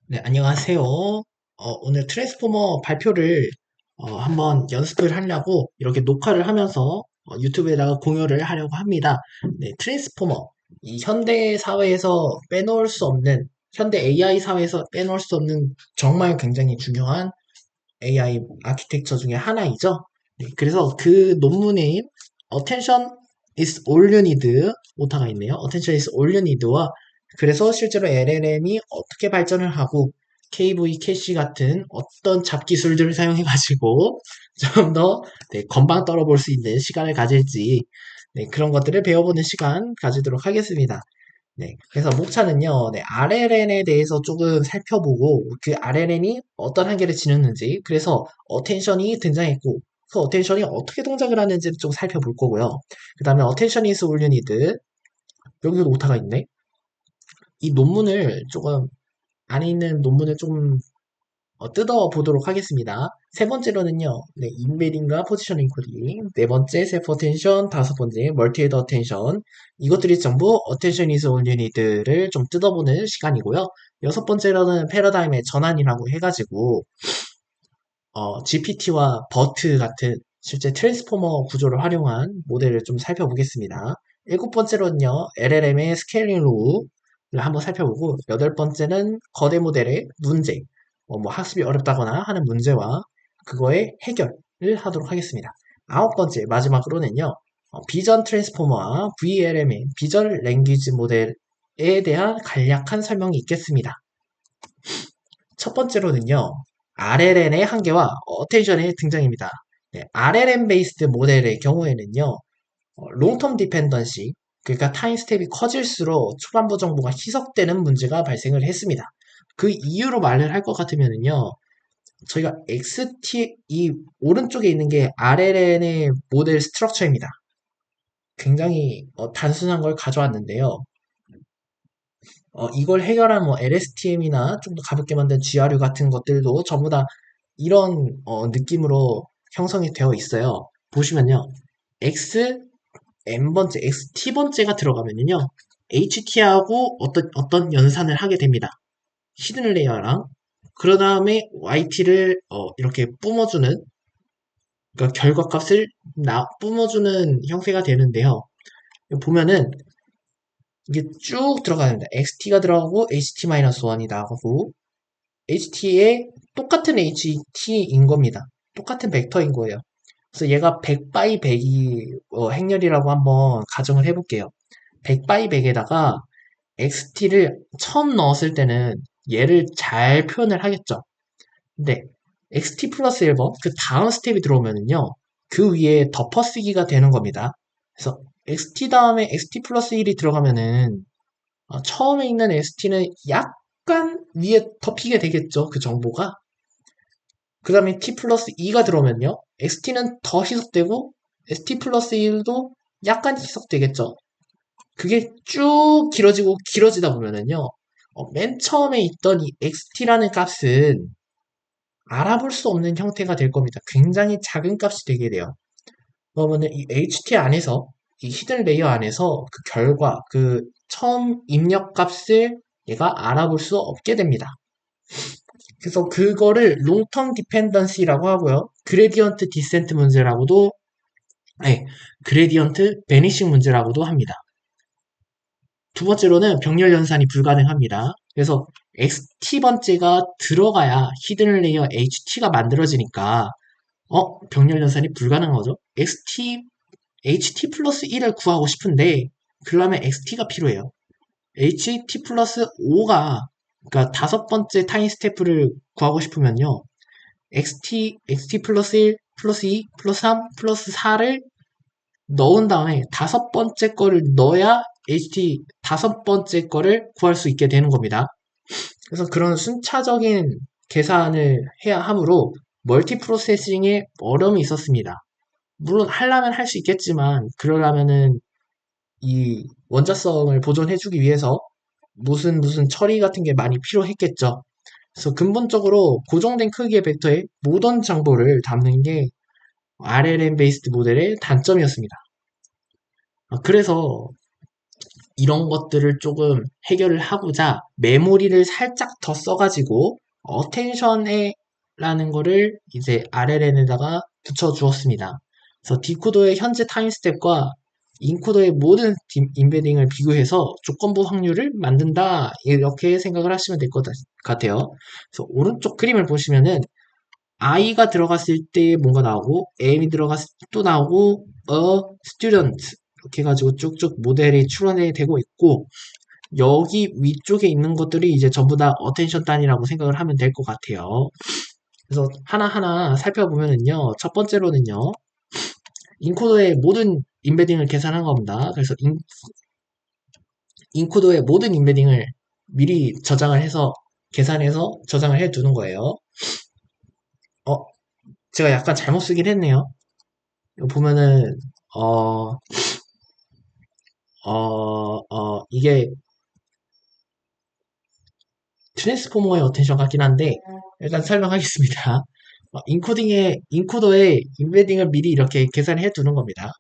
네, 안녕하세요. 오늘 트랜스포머 발표를 한번 연습을 하려고 이렇게 녹화를 하면서 유튜브에다가 공유를 하려고 합니다. 네, 트랜스포머. 이 현대 사회에서 빼놓을 수 없는, 현대 AI 사회에서 빼놓을 수 없는 정말 굉장히 중요한 AI 아키텍처 중에 하나이죠. 네, 그래서 그 논문에 Attention is all you need 오타가 있네요. Attention is all you need와 그래서 실제로 LLM이 어떻게 발전을 하고 KV, 캐시 같은 어떤 잡기술들을 사용해가지고 좀 더 건방 떨어볼 수 있는 시간을 가질지 그런 것들을 배워보는 시간 가지도록 하겠습니다. 네, 그래서 목차는요, RLN에 대해서 조금 살펴보고, 그 RLN이 어떤 한계를 지녔는지, 그래서 어텐션이 등장했고, 그 어텐션이 어떻게 동작을 하는지를 좀 살펴볼 거고요. 그 다음에 어텐션이 is all you need. 여기도 오타가 있네. 이 논문을 조금, 안에 있는 논문을 좀 뜯어 보도록 하겠습니다. 세 번째로는요, 인베딩과 포지셔닝 코딩. 네 번째, 셀프 어텐션. 다섯 번째, 멀티헤드 어텐션. 이것들이 전부 어텐션 이즈 올 유닛들을 좀 뜯어보는 시간이고요. 여섯 번째로는 패러다임의 전환이라고 해가지고, GPT와 버트 같은 실제 트랜스포머 구조를 활용한 모델을 좀 살펴보겠습니다. 일곱 번째로는요, LLM의 스케일링 로우를 한번 살펴보고, 여덟 번째는 거대 모델의 문제, 뭐 학습이 어렵다거나 하는 문제와 그거의 해결을 하도록 하겠습니다. 아홉 번째, 마지막으로는요, 비전 트랜스포머와 VLM의 비전 랭귀지 모델에 대한 간략한 설명이 있겠습니다. 첫 번째로는요, RLN의 한계와 어텐션의 등장입니다. 네, RLN 베이스드 모델의 경우에는요, 롱텀 디펜던시, 그러니까 타임 스텝이 커질수록 초반부 정보가 희석되는 문제가 발생을 했습니다. 그 이유로 말을 할 것 같으면요, 저희가 XT, 이 오른쪽에 있는 게 RLN의 모델 스트럭처입니다. 굉장히 단순한 걸 가져왔는데요. 이걸 해결한 뭐 LSTM이나 좀 더 가볍게 만든 GRU 같은 것들도 전부 다 이런 느낌으로 형성이 되어 있어요. 보시면요. X N번째, XT번째가 들어가면요. HT하고 어떤 연산을 하게 됩니다. 히든 레이어랑 그 다음에 YT를 이렇게 뿜어주는 그러니까 결과값을 뿜어주는 형태가 되는데요. 보면은 이게 쭉 들어가는데 XT가 들어가고 HT-1이 나가고 HT에 똑같은 HT인 겁니다. 똑같은 벡터인 거예요. 그래서 얘가 100 by 100이 행렬이라고 한번 가정을 해볼게요. 100 by 100에다가 XT를 처음 넣었을 때는 얘를 잘 표현을 하겠죠. 근데 XT 플러스 1번 그 다음 스텝이 들어오면은요. 그 위에 덮어쓰기가 되는 겁니다. 그래서 XT 다음에 XT 플러스 1이 들어가면은 처음에 있는 ST는 약간 위에 덮이게 되겠죠. 그 정보가. 그 다음에 T 플러스 2가 들어오면요. ST는 더 희석되고 ST 플러스 1도 약간 희석되겠죠. 그게 쭉 길어지고 길어지다 보면은요. 맨 처음에 있던 이 XT라는 값은 알아볼 수 없는 형태가 될 겁니다. 굉장히 작은 값이 되게 돼요. 그러면은 이 HT 안에서 이 히든 레이어 안에서 그 결과 그 처음 입력 값을 얘가 알아볼 수 없게 됩니다. 그래서 그거를 롱텀 디펜던시라고 하고요. 그레디언트 디센트 문제라고도 그레디언트 베니싱 문제라고도 합니다. 두 번째로는 병렬 연산이 불가능합니다. 그래서 XT번째가 들어가야 히든 레이어 HT가 만들어지니까 병렬 연산이 불가능한 거죠. HT 플러스 1을 구하고 싶은데 그러려면 XT가 필요해요. HT 플러스 5가 그러니까 다섯 번째 타임 스태프를 구하고 싶으면요. XT 플러스 1 플러스 2 플러스 3 플러스 4를 넣은 다음에 다섯 번째 거를 넣어야 HT 다섯 번째 거를 구할 수 있게 되는 겁니다. 그래서 그런 순차적인 계산을 해야 하므로 멀티 프로세싱에 어려움이 있었습니다. 물론 하려면 할 수 있겠지만 그러려면은 이 원자성을 보존해주기 위해서 무슨 처리 같은 게 많이 필요했겠죠. 그래서 근본적으로 고정된 크기의 벡터에 모든 정보를 담는 게 RLM 베이스드 모델의 단점이었습니다. 그래서 이런 것들을 조금 해결을 하고자 메모리를 살짝 더 써가지고 어텐션에 라는 거를 이제 RLN에다가 붙여 주었습니다. 그래서 디코더의 현재 타임 스텝과 인코더의 모든 임베딩을 비교해서 조건부 확률을 만든다 이렇게 생각을 하시면 될 것 같아요. 그래서 오른쪽 그림을 보시면은 I가 들어갔을 때 뭔가 나오고 M이 들어갔을 때 또 나오고 student 이렇게 해가지고 쭉쭉 모델이 추론이 되고 있고 여기 위쪽에 있는 것들이 이제 전부 다 어텐션 단위라고 생각을 하면 될 것 같아요. 그래서 하나하나 살펴보면은요, 첫 번째로는요, 인코더의 모든 임베딩을 계산한 겁니다. 그래서 인코더의 모든 임베딩을 미리 저장을 해서 계산해서 저장을 해 두는 거예요. 어, 제가 약간 잘못 쓰긴 했네요. 이거 보면은 어, 이게 트랜스포머의 어텐션 같긴 한데 일단 설명하겠습니다. 인코더의 임베딩을 미리 이렇게 계산해 두는 겁니다.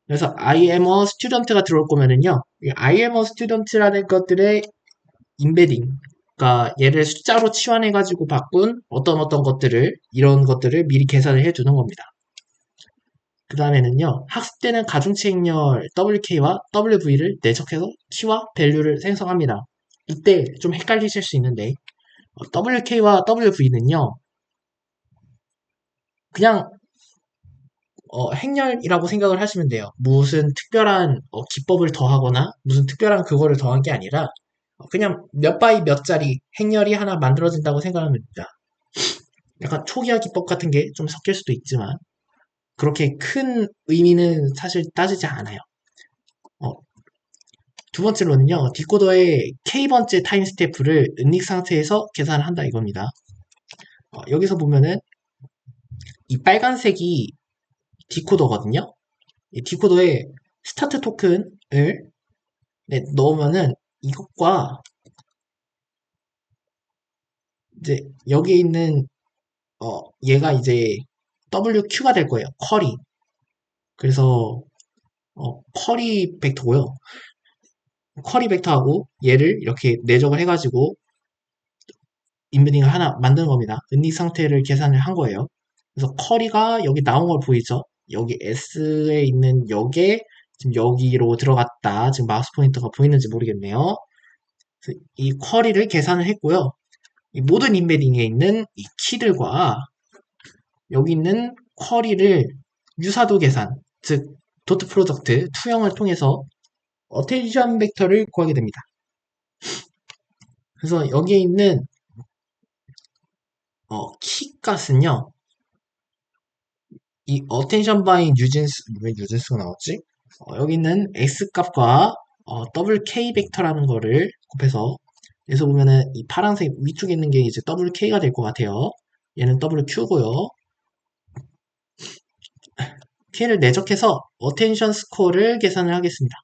그래서 I am a student가 들어올 거면은요, 이 I am a student라는 것들의 임베딩, 그러니까 얘를 숫자로 치환해가지고 바꾼 어떤 것들을, 이런 것들을 미리 계산을 해두는 겁니다. 그 다음에는요, 학습되는 가중치 행렬 WK와 WV를 내적해서 키와 밸류를 생성합니다. 이때 좀 헷갈리실 수 있는데, WK와 WV는요, 그냥 행렬이라고 생각을 하시면 돼요. 무슨 특별한 기법을 더하거나 무슨 특별한 그거를 더한 게 아니라 그냥 몇 바이 몇 짜리 행렬이 하나 만들어진다고 생각하면 됩니다. 약간 초기화 기법 같은 게 좀 섞일 수도 있지만 그렇게 큰 의미는 사실 따지지 않아요. 어, 두 번째로는요. 디코더의 K번째 타임 스태프를 은닉 상태에서 계산을 한다 이겁니다. 여기서 보면은 이 빨간색이 디코더거든요. 이 디코더의 스타트 토큰을 넣으면은 이것과 이제 여기에 있는 얘가 이제 WQ가 될 거예요. 쿼리. 그래서 쿼리 벡터고요. 쿼리 벡터하고 얘를 이렇게 내적을 해가지고 인베딩을 하나 만드는 겁니다. 은닉 상태를 계산을 한 거예요. 그래서 쿼리가 여기 나온 걸 보이죠? 여기 S에 있는 여기에 지금 여기로 들어갔다. 지금 마우스 포인터가 보이는지 모르겠네요. 이 쿼리를 계산을 했고요. 이 모든 인베딩에 있는 이 키들과 여기 있는 쿼리를 유사도 계산, 즉 도트 프로덕트 투영을 통해서 어텐션 벡터를 구하게 됩니다. 그래서 여기에 있는 키 값은요, 이 어텐션 바이 뉴진스 왜 뉴진스가 나왔지? 여기 있는 x 값과 WK 벡터라는 거를 곱해서 여기서 보면은 이 파란색 위쪽에 있는 게 이제 WK가 될 것 같아요. 얘는 WQ고요. K를 내적해서 어텐션 스코어를 계산을 하겠습니다.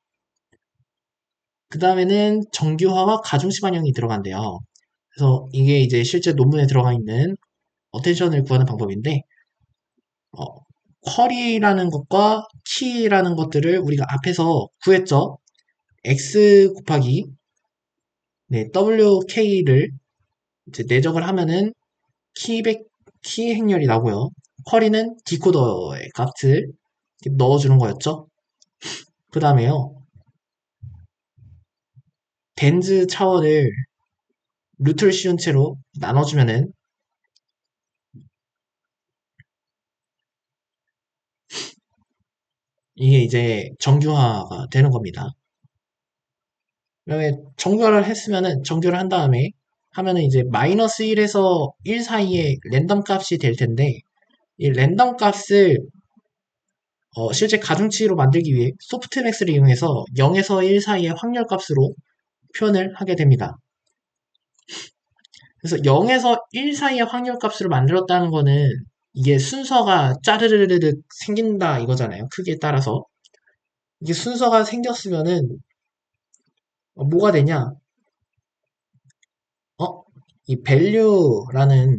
그 다음에는 정규화와 가중시 반영이 들어간대요. 그래서 이게 이제 실제 논문에 들어가 있는 어텐션을 구하는 방법인데 어, 쿼리라는 것과 키라는 것들을 우리가 앞에서 구했죠. x 곱하기 네, wk를 이제 내적을 하면은 키 행렬이 나고요. 쿼리는 디코더의 값을 넣어주는 거였죠. 그 다음에요. 덴즈 차원을 루트를 씌운 채로 나눠주면은 이게 이제 정규화가 되는 겁니다. 그다음에 정규화를 했으면은 정규를 한 다음에 하면은 이제 마이너스 1에서 1 사이에 랜덤 값이 될 텐데 이 랜덤 값을 실제 가중치로 만들기 위해 소프트맥스를 이용해서 0에서 1 사이의 확률 값으로 표현을 하게 됩니다. 그래서 0에서 1 사이의 확률 값으로 만들었다는 거는 이게 순서가 짜르르르 생긴다 이거잖아요. 크기에 따라서. 이게 순서가 생겼으면은 뭐가 되냐? 이 value라는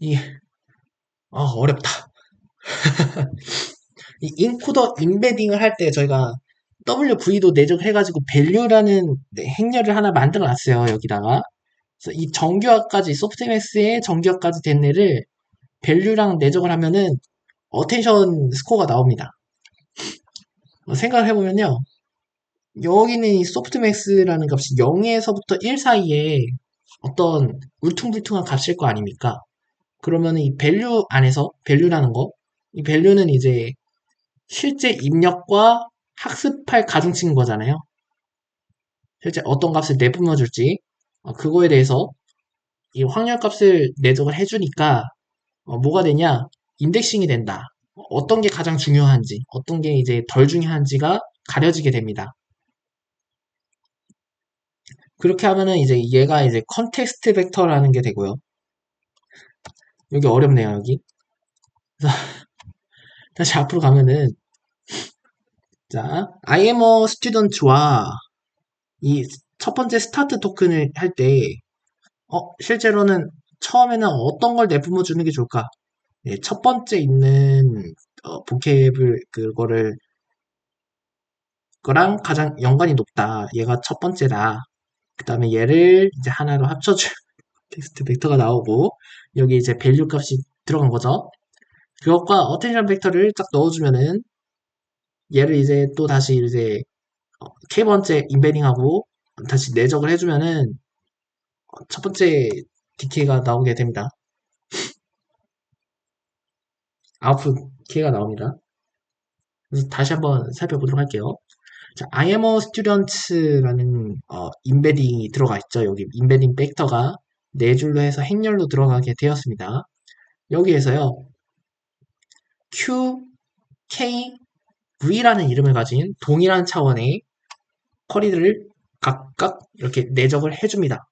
이 어렵다. 이 인코더 임베딩을 할 때 저희가 WV도 내적을 해가지고 value라는 행렬을 하나 만들어 놨어요. 여기다가. 그래서 이 정규화까지, 소프트맥스의 정규화까지 된 애를 value랑 내적을 하면은 어텐션 스코어가 나옵니다. 생각을 해보면요. 여기는 이 소프트맥스라는 값이 0에서부터 1 사이에 어떤 울퉁불퉁한 값일 거 아닙니까? 그러면 이 value 안에서, value라는 거, 이 value는 이제 실제 입력과 학습할 가중치인 거잖아요. 실제 어떤 값을 내뿜어 줄지 그거에 대해서 이 확률값을 내적을 해주니까 뭐가 되냐? 인덱싱이 된다. 어떤 게 가장 중요한지, 어떤 게 이제 덜 중요한지가 가려지게 됩니다. 그렇게 하면은 이제 얘가 이제 컨텍스트 벡터라는 게 되고요. 여기 어렵네요, 여기. 그래서 다시 앞으로 가면은 자, I am a student와 이 첫 번째 스타트 토큰을 할 때 실제로는 처음에는 어떤 걸 내뿜어 주는 게 좋을까? 네, 첫 번째 있는 보캡을 그거를 거랑 가장 연관이 높다. 얘가 첫 번째다. 그 다음에 얘를 이제 하나로 합쳐줄 텍스트 벡터가 나오고 여기 이제 밸류 값이 들어간 거죠. 그것과 어텐션 벡터를 딱 넣어주면은 얘를 이제 또 다시 이제 k 번째 인베딩하고 다시 내적을 해주면은 첫 번째 DK가 나오게 됩니다. 아웃풋 K가 나옵니다. 그래서 다시 한번 살펴보도록 할게요. 자, I am a student라는 인베딩이 들어가 있죠. 여기 인베딩 벡터가 네 줄로 해서 행렬로 들어가게 되었습니다. 여기에서요. Q, K, V라는 이름을 가진 동일한 차원의 쿼리를 각각 이렇게 내적을 해줍니다.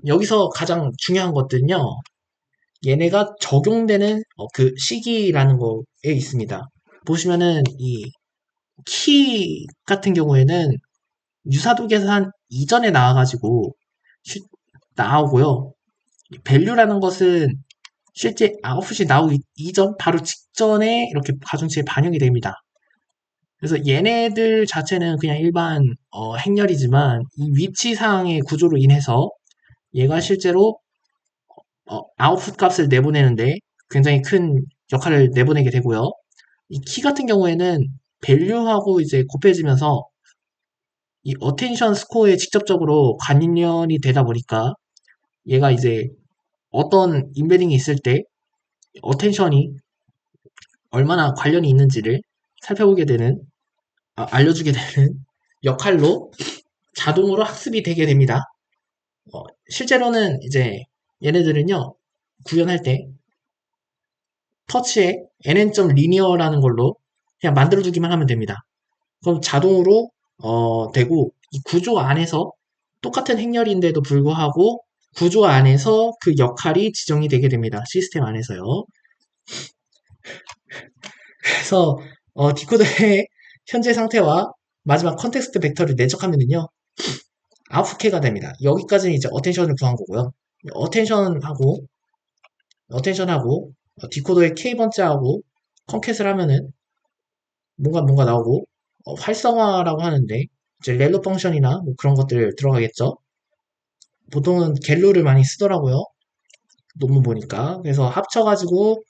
여기서 가장 중요한 것들은요. 얘네가 적용되는 그 시기라는 거에 있습니다. 보시면은 이 키 같은 경우에는 유사도 계산 이전에 나와가지고 나오고요. 밸류라는 것은 실제 아웃풋이 나오기 이전 바로 직전에 이렇게 가중치에 반영이 됩니다. 그래서 얘네들 자체는 그냥 일반 행렬이지만 이 위치상의 구조로 인해서 얘가 실제로 아웃풋 값을 내보내는데 굉장히 큰 역할을 내보내게 되고요. 이 키 같은 경우에는 밸류하고 이제 곱해지면서 이 어텐션 스코어에 직접적으로 관련이 되다 보니까 얘가 이제 어떤 인베딩이 있을 때 어텐션이 얼마나 관련이 있는지를 살펴보게 되는 알려주게 되는 역할로 자동으로 학습이 되게 됩니다. 실제로는 이제 얘네들은요 구현할 때 터치에 nn.linear라는 걸로 그냥 만들어주기만 하면 됩니다. 그럼 자동으로 되고 이 구조 안에서 똑같은 행렬인데도 불구하고 구조 안에서 그 역할이 지정이 되게 됩니다. 시스템 안에서요. 그래서 디코더의 현재 상태와 마지막 컨텍스트 벡터를 내적하면은요. 아웃풋K가 됩니다. 여기까지는 이제 어텐션을 구한 거고요. 어텐션하고 디코더의 K번째하고 컨캣을 하면은 뭔가 나오고 활성화라고 하는데 이제 렐로 펑션이나 뭐 그런 것들 들어가겠죠. 보통은 갤로를 많이 쓰더라고요. 논문 보니까. 그래서 합쳐가지고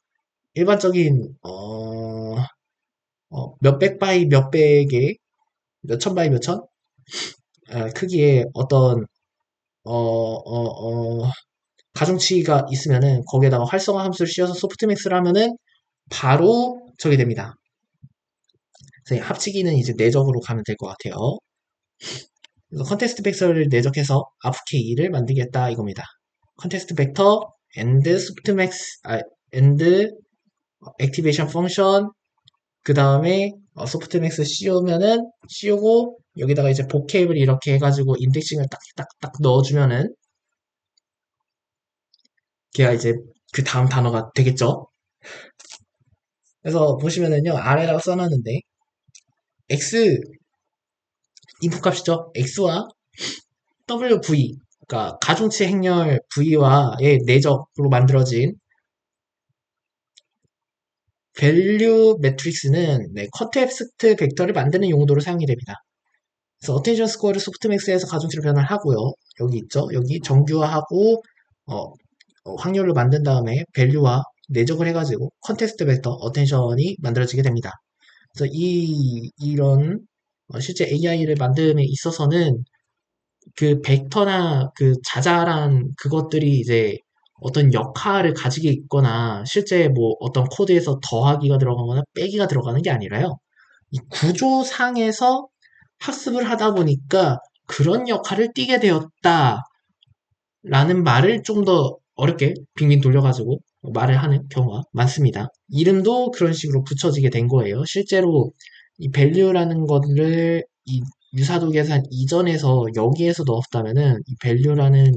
일반적인 몇백 바이 몇백의 몇천 바이 몇천 크기의 어떤 가중치가 있으면은 거기에다가 활성화 함수를 씌워서 소프트맥스를 하면은 바로 저게 됩니다. 그래서 합치기는 이제 내적으로 가면 될 것 같아요. 그래서 컨텍스트 벡터를 내적해서 아프K를 만들겠다 이겁니다. 컨텍스트 벡터 and softmax and activation function 그 다음에 소프트맥스 씌우고 여기다가 이제 보캡을 이렇게 해가지고 인덱싱을 딱딱딱 넣어주면은 걔가 이제 그 다음 단어가 되겠죠. 그래서 보시면은요 아래다가 써놨는데 x 인풋 값이죠. x와 wv 그러니까 가중치 행렬 v와의 내적으로 만들어진 밸류 매트릭스는 네, 컨텍스트 벡터를 만드는 용도로 사용이 됩니다. 그래서 어텐션 스코어를 소프트맥스에서 가중치로 변환하고요. 여기 있죠. 여기 정규화하고 어, 확률로 만든 다음에 밸류와 내적을 해가지고 컨텍스트 벡터 어텐션이 만들어지게 됩니다. 그래서 이런 실제 AI를 만듦에 있어서는 그 벡터나 그 자잘한 그것들이 이제 어떤 역할을 가지게 있거나 실제 뭐 어떤 코드에서 더하기가 들어가거나 빼기가 들어가는 게 아니라요. 이 구조상에서 학습을 하다 보니까 그런 역할을 띠게 되었다라는 말을 좀 더 어렵게 빙빙 돌려가지고 말을 하는 경우가 많습니다. 이름도 그런 식으로 붙여지게 된 거예요. 실제로 이 value라는 거를 이 유사도 계산 이전에서 여기에서 넣었다면은 이 value라는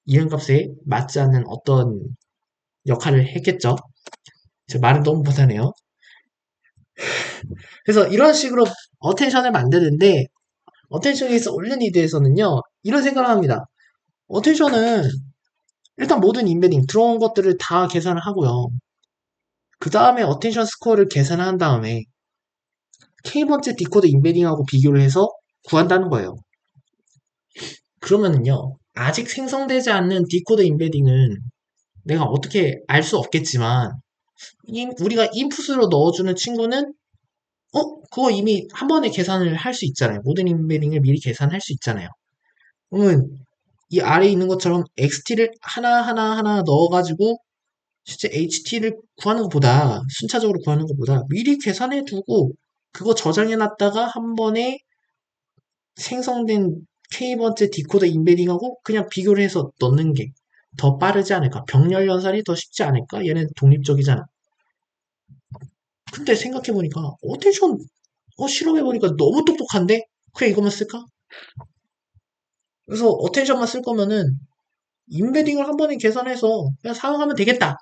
이름값에 맞지 않는 어떤 역할을 했겠죠. 제 말은 너무 못하네요. 그래서 이런 식으로 어텐션을 만드는데 어텐션에서 올린이드에서는요 이런 생각을 합니다. 어텐션은 일단 모든 인베딩 들어온 것들을 다 계산을 하고요. 그 다음에 어텐션 스코어를 계산한 다음에 K번째 디코더 인베딩하고 비교를 해서 구한다는 거예요. 그러면은요 아직 생성되지 않는 디코더 인베딩은 내가 어떻게 알 수 없겠지만 우리가 인풋으로 넣어주는 친구는 그거 이미 한 번에 계산을 할 수 있잖아요. 모든 인베딩을 미리 계산할 수 있잖아요. 그러면 이 아래에 있는 것처럼 XT를 하나 넣어가지고 실제 HT를 구하는 것보다 순차적으로 구하는 것보다 미리 계산해 두고 그거 저장해 놨다가 한 번에 생성된 K번째 디코더 인베딩하고 그냥 비교를 해서 넣는 게 더 빠르지 않을까? 병렬 연산이 더 쉽지 않을까? 얘는 독립적이잖아. 근데 생각해보니까 어텐션 실험해보니까 너무 똑똑한데? 그냥 이것만 쓸까? 그래서 어텐션만 쓸 거면은 인베딩을 한 번에 계산해서 그냥 사용하면 되겠다.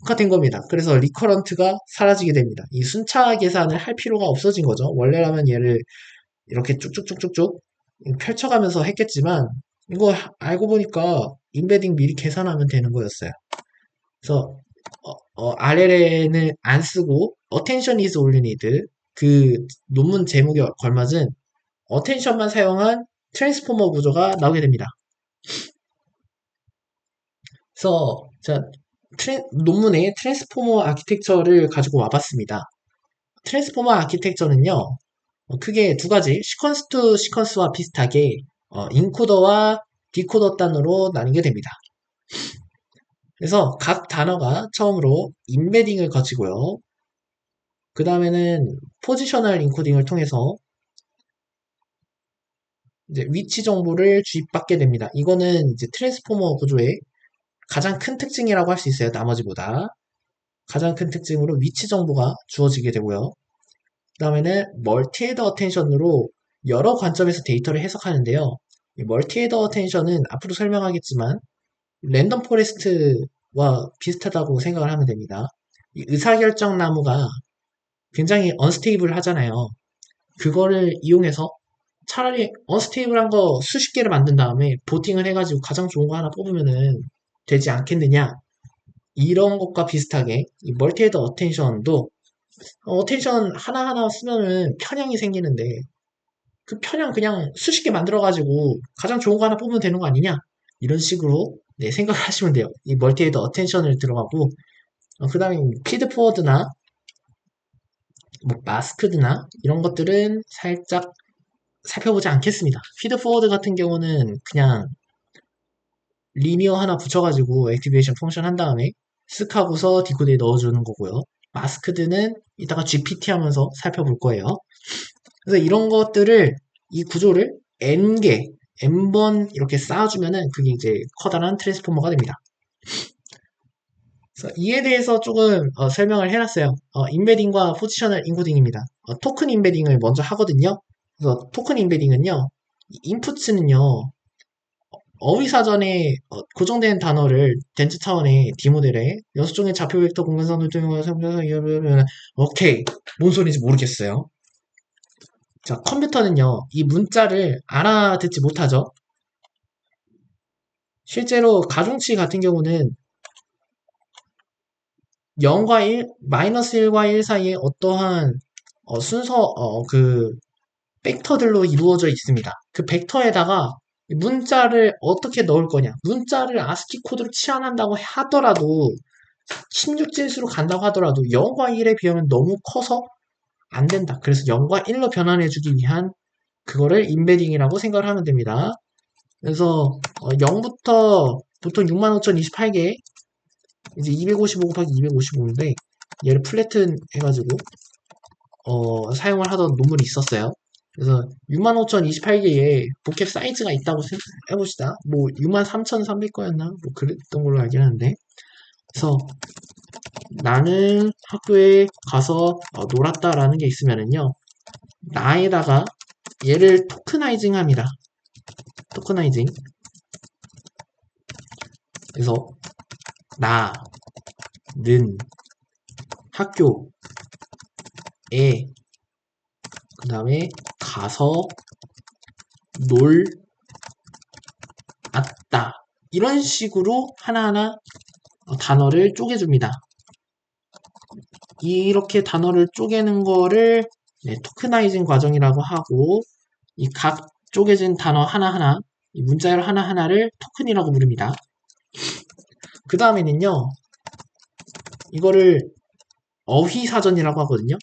가 된 겁니다. 그래서 리커런트가 사라지게 됩니다. 이 순차 계산을 할 필요가 없어진 거죠. 원래라면 얘를 이렇게 쭉쭉쭉쭉쭉 펼쳐가면서 했겠지만 이거 알고 보니까 인베딩 미리 계산하면 되는 거였어요. 그래서 RLN을 안 쓰고 attention is all you need 그 논문 제목에 걸맞은 attention만 사용한 트랜스포머 구조가 나오게 됩니다. 그래서 자, 논문에 트랜스포머 아키텍처를 가지고 와봤습니다. 트랜스포머 아키텍처는요, 크게 두 가지, 시퀀스 투 시퀀스와 비슷하게 인코더와 디코더 단으로 나뉘게 됩니다. 그래서 각 단어가 처음으로 인베딩을 거치고요. 그 다음에는 포지셔널 인코딩을 통해서 이제 위치 정보를 주입받게 됩니다. 이거는 이제 트랜스포머 구조의 가장 큰 특징이라고 할 수 있어요. 나머지보다. 가장 큰 특징으로 위치 정보가 주어지게 되고요. 그 다음에는 멀티헤더 어텐션으로 여러 관점에서 데이터를 해석하는데요. 이 멀티헤더 어텐션은 앞으로 설명하겠지만 랜덤 포레스트와 비슷하다고 생각을 하면 됩니다. 이 의사결정 나무가 굉장히 언스테이블 하잖아요. 그거를 이용해서 차라리 언스테이블한 거 수십 개를 만든 다음에 보팅을 해가지고 가장 좋은 거 하나 뽑으면은 되지 않겠느냐. 이런 것과 비슷하게 이 멀티헤더 어텐션도 어텐션 하나하나 쓰면은 편향이 생기는데 그 편향 그냥 수십 개 만들어가지고 가장 좋은 거 하나 뽑으면 되는 거 아니냐? 이런 식으로 네, 생각을 하시면 돼요. 이 멀티헤더 어텐션을 들어가고 그 다음에 피드포워드나 뭐 마스크드나 이런 것들은 살짝 살펴보지 않겠습니다. 피드포워드 같은 경우는 그냥 리니어 하나 붙여가지고 액티베이션 펑션 한 다음에 쓱 하고서 디코드에 넣어주는 거고요. 마스크드는 이따가 GPT 하면서 살펴볼 거예요. 그래서 이런 것들을 이 구조를 n개, n번 이렇게 쌓아주면은 그게 이제 커다란 트랜스포머가 됩니다. 그래서 이에 대해서 조금 설명을 해놨어요. 인베딩과 포지셔널 인코딩입니다. 토큰 인베딩을 먼저 하거든요. 그래서 토큰 인베딩은요, 인풋은요 어휘사전에 고정된 단어를 덴트 차원의 D 모델에 6종의 좌표 벡터 공간선 오케이 뭔 소리인지 모르겠어요. 자, 컴퓨터는요 이 문자를 알아듣지 못하죠. 실제로 가중치 같은 경우는 0과 1, 마이너스 1과 1 사이에 어떠한 순서, 벡터들로 이루어져 있습니다. 그 벡터에다가 문자를 어떻게 넣을 거냐. 문자를 아스키 코드로 치환한다고 하더라도 16진수로 간다고 하더라도 0과 1에 비하면 너무 커서 안 된다. 그래서 0과 1로 변환해주기 위한 그거를 인베딩이라고 생각을 하면 됩니다. 그래서 0부터 보통 65,028개 이제 255 곱하기 255인데 얘를 플래튼 해가지고 사용을 하던 논문이 있었어요. 그래서 65,028개의 복캡 사이즈가 있다고 해봅시다. 뭐 63,300거였나? 뭐 그랬던 걸로 알긴 하는데 그래서 나는 학교에 가서 놀았다라는 게 있으면은요 나에다가 얘를 토크나이징 합니다. 토크나이징. 그래서 나는 학교에 그 다음에 가서 놀았다. 이런 식으로 하나하나 단어를 쪼개줍니다. 이렇게 단어를 쪼개는 거를 토크나이징 과정이라고 하고 이 각 쪼개진 단어 하나하나 이 문자열 하나하나를 토큰이라고 부릅니다. 그 다음에는요 이거를 어휘사전이라고 하거든요.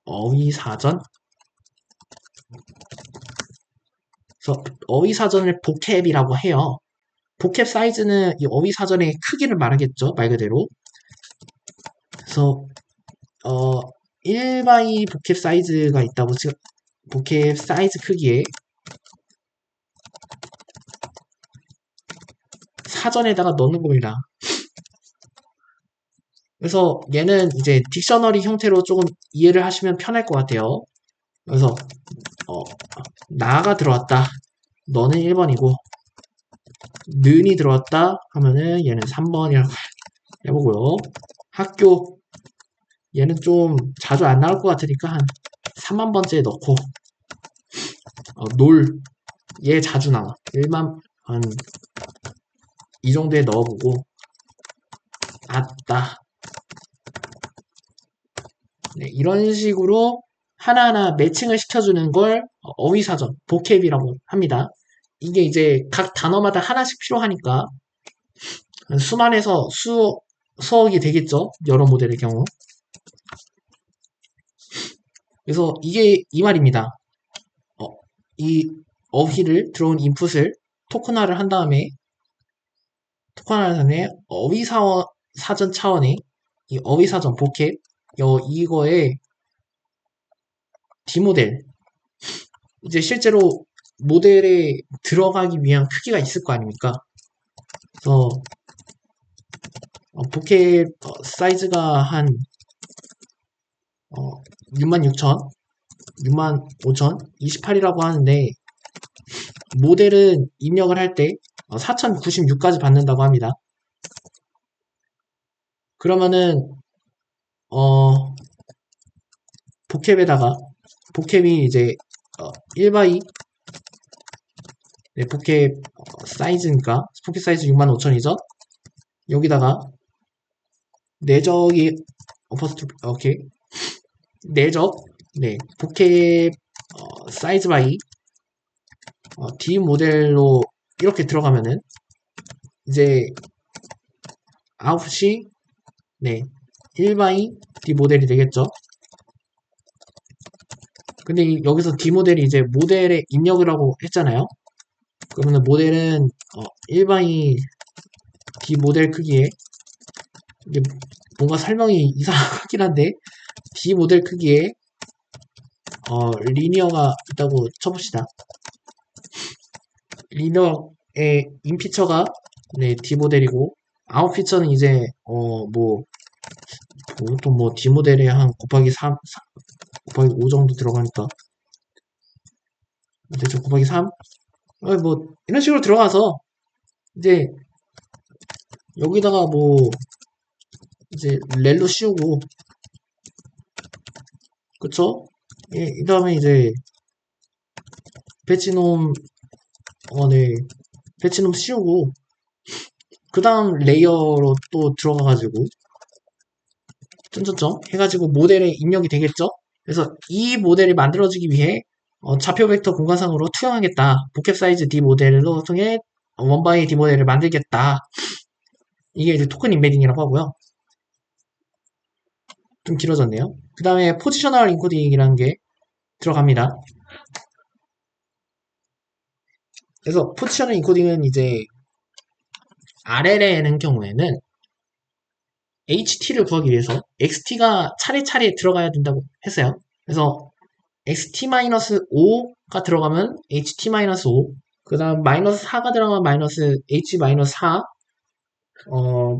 어휘사전. 그래서 어휘사전을 복캡이라고 해요. 복캡 사이즈는 이 어휘사전의 크기를 말하겠죠. 말 그대로. 그래서 1바이 복캡 사이즈가 있다고 지금 복캡 사이즈 크기에 사전에다가 넣는 겁니다. 그래서 얘는 이제 딕셔너리 형태로 조금 이해를 하시면 편할 것 같아요. 그래서 나가 들어왔다. 너는 1번이고 는이 들어왔다 하면은 얘는 3번이라고 해보고요. 학교 얘는 좀 자주 안 나올 것 같으니까 한 3만 번째에 넣고 얘 자주 나와. 1만 한 이 정도에 넣어보고 아따 네, 이런 식으로 하나하나 매칭을 시켜주는 걸 어휘사전, 보캡이라고 합니다. 이게 이제 각 단어마다 하나씩 필요하니까 수만에서 수억이 되겠죠. 여러 모델의 경우. 그래서 이게 이 말입니다. 이 어휘를 들어온 인풋을 토큰화를 한 다음에 어휘사전 차원의 이 어휘사전 보캡 이거에 D모델 이제 실제로 모델에 들어가기 위한 크기가 있을 거 아닙니까? 그래서 보캡 사이즈가 한 66,000, 65,000, 28이라고 하는데 모델은 입력을 할 때 4096까지 받는다고 합니다. 그러면은 보캡에다가 보캡이 이제 1바이 네, 포켓 사이즈니까 포켓 사이즈 65,000이죠. 여기다가 내적이 오케이 내적 네 포켓 사이즈 바이 D 모델로 이렇게 들어가면은 이제 아웃이 네 1바이 D 모델이 되겠죠. 근데 여기서 D 모델이 이제 모델에 입력을 하고 했잖아요. 그러면 모델은 1바이 D 모델 크기에 이게 뭔가 설명이 이상하긴 한데 D 모델 크기에 리니어가 있다고 쳐봅시다. 리니어의 인피처가 네, D 모델이고 아웃 피처는 이제 보통 D 모델에 한 곱하기 3 곱하기 5 정도 들어가니까 대충 곱하기 3 뭐 이런 식으로 들어가서 이제 여기다가 뭐 이제 렐로 씌우고 그쵸? 예, 이 다음에 이제 배치놈 네 배치놈 씌우고 그 다음 레이어로 또 들어가가지고 점점점 해가지고 모델에 입력이 되겠죠. 그래서 이 모델이 만들어지기 위해 좌표 벡터 공간상으로 투영하겠다. 복합 사이즈 D 모델로 통해 원바이 D 모델을 만들겠다. 이게 이제 토큰 임베딩이라고 하고요. 좀 길어졌네요. 그 다음에 포지셔널 인코딩이라는 게 들어갑니다. 그래서 포지셔널 인코딩은 이제 RLN의 경우에는 HT를 구하기 위해서 XT가 차례차례 들어가야 된다고 했어요. 그래서 XT-5가 들어가면 HT-5, 그 다음 마이너스 4가 들어가면 마이너스 H-4,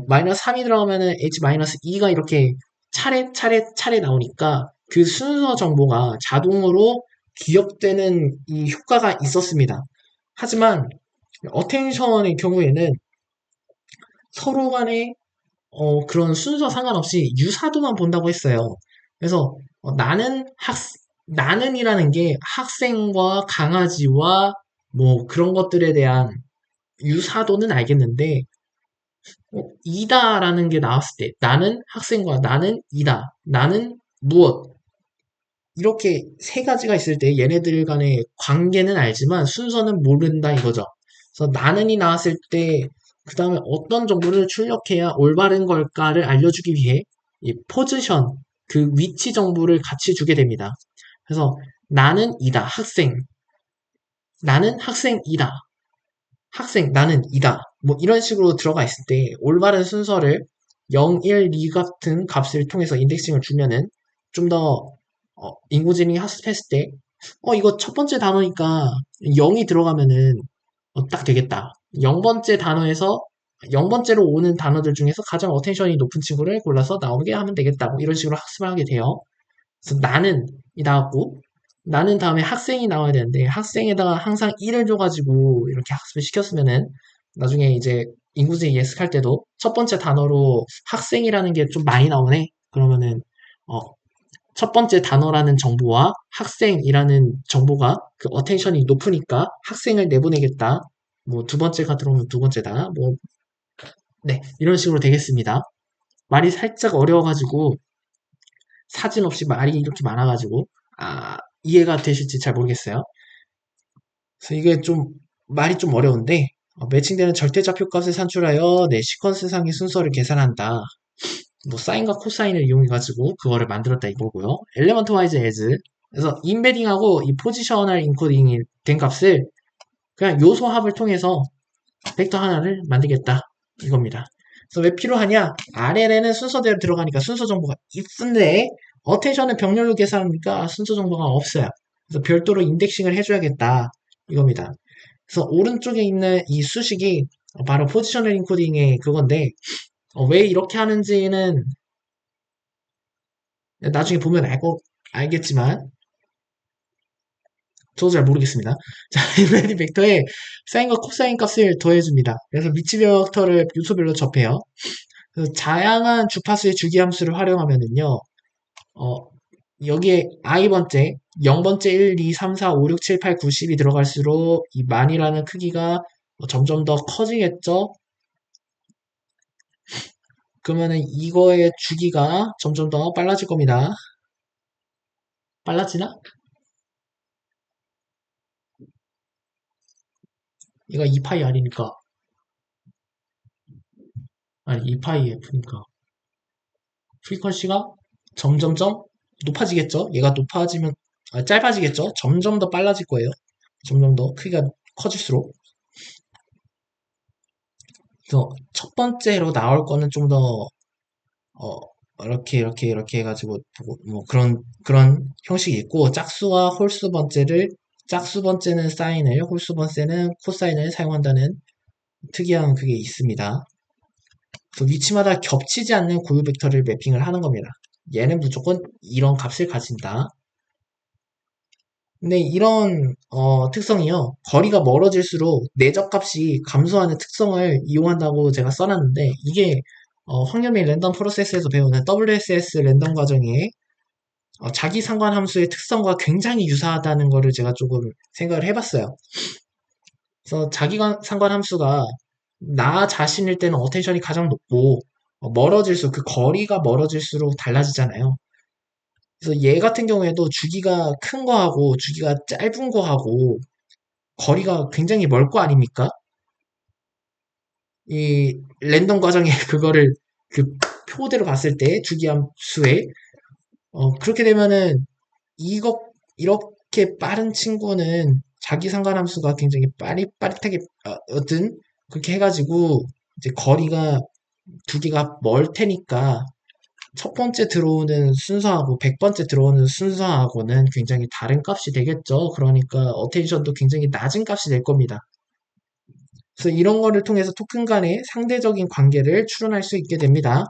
마이너스 3이 들어가면은 H-2가 이렇게 차례 나오니까 그 순서 정보가 자동으로 기억되는 이 효과가 있었습니다. 하지만 어텐션의 경우에는 서로 간에 그런 순서 상관없이 유사도만 본다고 했어요. 그래서 나는이라는 게 학생과 강아지와 뭐 그런 것들에 대한 유사도는 알겠는데 이다라는 게 나왔을 때 나는 학생과 나는 이다, 나는 무엇 이렇게 세 가지가 있을 때 얘네들 간의 관계는 알지만 순서는 모른다 이거죠. 그래서 나는이 나왔을 때 그 다음에 어떤 정보를 출력해야 올바른 걸까를 알려주기 위해 이 포지션, 그 위치 정보를 같이 주게 됩니다. 그래서 나는 이다, 학생. 나는 학생이다. 학생, 나는 이다. 뭐 이런 식으로 들어가 있을 때 올바른 순서를 0, 1, 2 같은 값을 통해서 인덱싱을 주면은 좀 더 인공지능이 학습했을 때 이거 첫 번째 단어니까 0이 들어가면은 딱 되겠다. 0번째 단어에서 0번째로 오는 단어들 중에서 가장 어텐션이 높은 친구를 골라서 나오게 하면 되겠다. 뭐 이런 식으로 학습을 하게 돼요. 그래서 나는이 나왔고 나는 다음에 학생이 나와야 되는데 학생에다가 항상 1을 줘가지고 이렇게 학습을 시켰으면은 나중에 이제 인구지능 예측할 때도 첫 번째 단어로 학생이라는 게 좀 많이 나오네. 그러면은 어, 첫 번째 단어라는 정보와 학생이라는 정보가 그 어텐션이 높으니까 학생을 내보내겠다. 뭐 두 번째가 들어오면 두 번째다. 뭐 네, 이런 식으로 되겠습니다. 말이 살짝 어려워가지고 사진 없이 말이 이렇게 많아가지고 이해가 되실지 잘 모르겠어요. 그래서 이게 좀 말이 좀 어려운데 매칭되는 절대좌표값을 산출하여 내 시퀀스상의 순서를 계산한다. 뭐 사인과 코사인을 이용해가지고 그거를 만들었다 이거고요. 엘레먼트 와이즈 as 그래서 인베딩하고 이 포지셔널 인코딩이 된 값을 그냥 요소 합을 통해서 벡터 하나를 만들겠다 이겁니다. 그래서 왜 필요하냐? RL에는 순서대로 들어가니까 순서 정보가 있는데 어텐션은 병렬로 계산하니까 순서 정보가 없어요. 그래서 별도로 인덱싱을 해줘야겠다 이겁니다. 그래서 오른쪽에 있는 이 수식이 바로 포지셔널 인코딩의 그건데 왜 이렇게 하는지는 나중에 보면 알겠지만 저도 잘 모르겠습니다. 자, 인베딩 벡터에 사인과 코사인 값을 더해줍니다. 그래서 미치 벡터를 요소별로 접해요. 그래서 다양한 주파수의 주기함수를 활용하면은요, 여기에 i번째, 0번째 1, 2, 3, 4, 5, 6, 7, 8, 9, 10이 들어갈수록 이 만이라는 크기가 점점 더 커지겠죠? 그러면은 이거의 주기가 점점 더 빨라질 겁니다. 빨라지나? 이거 2파이 R이니까, 아니 2파이 F니까 프리퀀시가 점점점 높아지겠죠? 얘가 높아지면 짧아지겠죠? 점점 더 빨라질 거예요. 점점 더 크기가 커질수록. 그래서 첫 번째로 나올 거는 좀 더 이렇게 해가지고 뭐 그런 형식이 있고 짝수와 홀수 번째를 짝수 번째는 사인을 홀수 번째는 코사인을 사용한다는 특이한 그게 있습니다. 그 위치마다 겹치지 않는 고유 벡터를 매핑을 하는 겁니다. 얘는 무조건 이런 값을 가진다. 근데 이런 특성이요. 거리가 멀어질수록 내적값이 감소하는 특성을 이용한다고 제가 써놨는데 이게 확률 및 랜덤 프로세스에서 배우는 WSS 랜덤 과정의 자기 상관 함수의 특성과 굉장히 유사하다는 거를 제가 조금 생각을 해봤어요. 그래서 자기 상관 함수가 나 자신일 때는 어텐션이 가장 높고 멀어질수록 그 거리가 멀어질수록 달라지잖아요. 그래서 얘 같은 경우에도 주기가 큰 거하고 주기가 짧은 거하고 거리가 굉장히 멀 거 아닙니까? 이 랜덤 과정에 그거를 그 표대로 봤을 때 주기함수에 그렇게 되면은 이거 이렇게 빠른 친구는 자기 상관함수가 굉장히 빠릿빠릿하게 어떤 그렇게 해가지고 이제 거리가 두 개가 멀 테니까 첫 번째 들어오는 순서하고 100번째 들어오는 순서하고는 굉장히 다른 값이 되겠죠. 그러니까 어텐션도 굉장히 낮은 값이 될 겁니다. 그래서 이런 거를 통해서 토큰 간의 상대적인 관계를 추론할 수 있게 됩니다.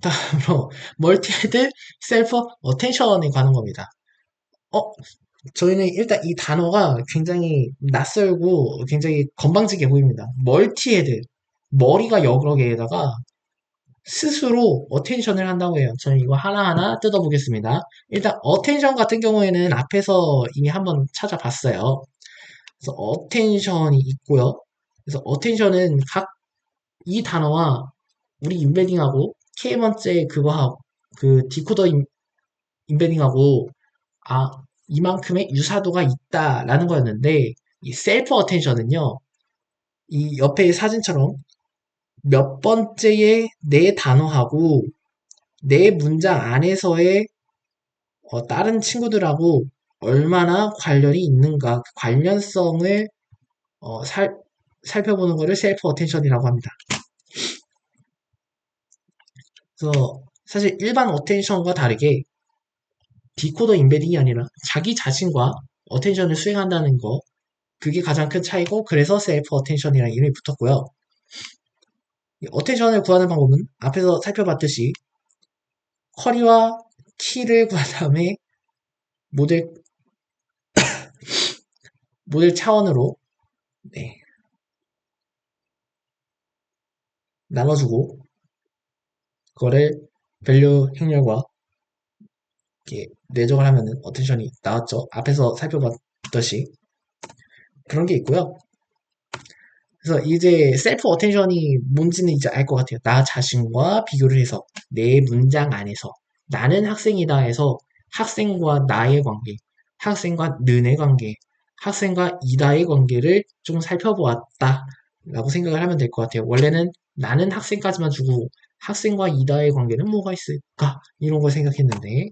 다음으로 멀티헤드 셀프 어텐션에 관한 겁니다. 어, 저희는 일단 이 단어가 굉장히 낯설고 굉장히 건방지게 보입니다. 멀티헤드, 머리가 여러 개에다가 스스로 어텐션을 한다고 해요. 저는 이거 하나하나 뜯어보겠습니다. 일단 어텐션 같은 경우에는 앞에서 이미 한번 찾아봤어요. 그래서 어텐션이 있고요. 그래서 어텐션은 각 이 단어와 우리 인베딩하고 K번째 그거하고 그 디코더 인베딩하고 이만큼의 유사도가 있다라는 거였는데 이 셀프 어텐션은요. 이 옆에 사진처럼 몇 번째의 내 단어하고 내 문장 안에서의 다른 친구들하고 얼마나 관련이 있는가 그 관련성을 어, 살, 살펴보는 것을 셀프 어텐션이라고 합니다. 그래서 사실 일반 어텐션과 다르게 디코더 인베딩이 아니라 자기 자신과 어텐션을 수행한다는 거 그게 가장 큰 차이고 그래서 셀프 어텐션이라는 이름이 붙었고요. 어텐션을 구하는 방법은 앞에서 살펴봤듯이 쿼리와 키를 구한 다음에 모델 차원으로 네, 나눠주고 그거를 밸류 행렬과 이렇게 내적을 하면은 어텐션이 나왔죠. 앞에서 살펴봤듯이 그런 게 있고요. 그래서 이제 셀프 어텐션이 뭔지는 이제 알 것 같아요. 나 자신과 비교를 해서 내 문장 안에서 나는 학생이다 해서 학생과 나의 관계, 학생과 너의 관계, 학생과 이다의 관계를 좀 살펴보았다 라고 생각을 하면 될 것 같아요. 원래는 나는 학생까지만 주고 학생과 이다의 관계는 뭐가 있을까? 이런 걸 생각했는데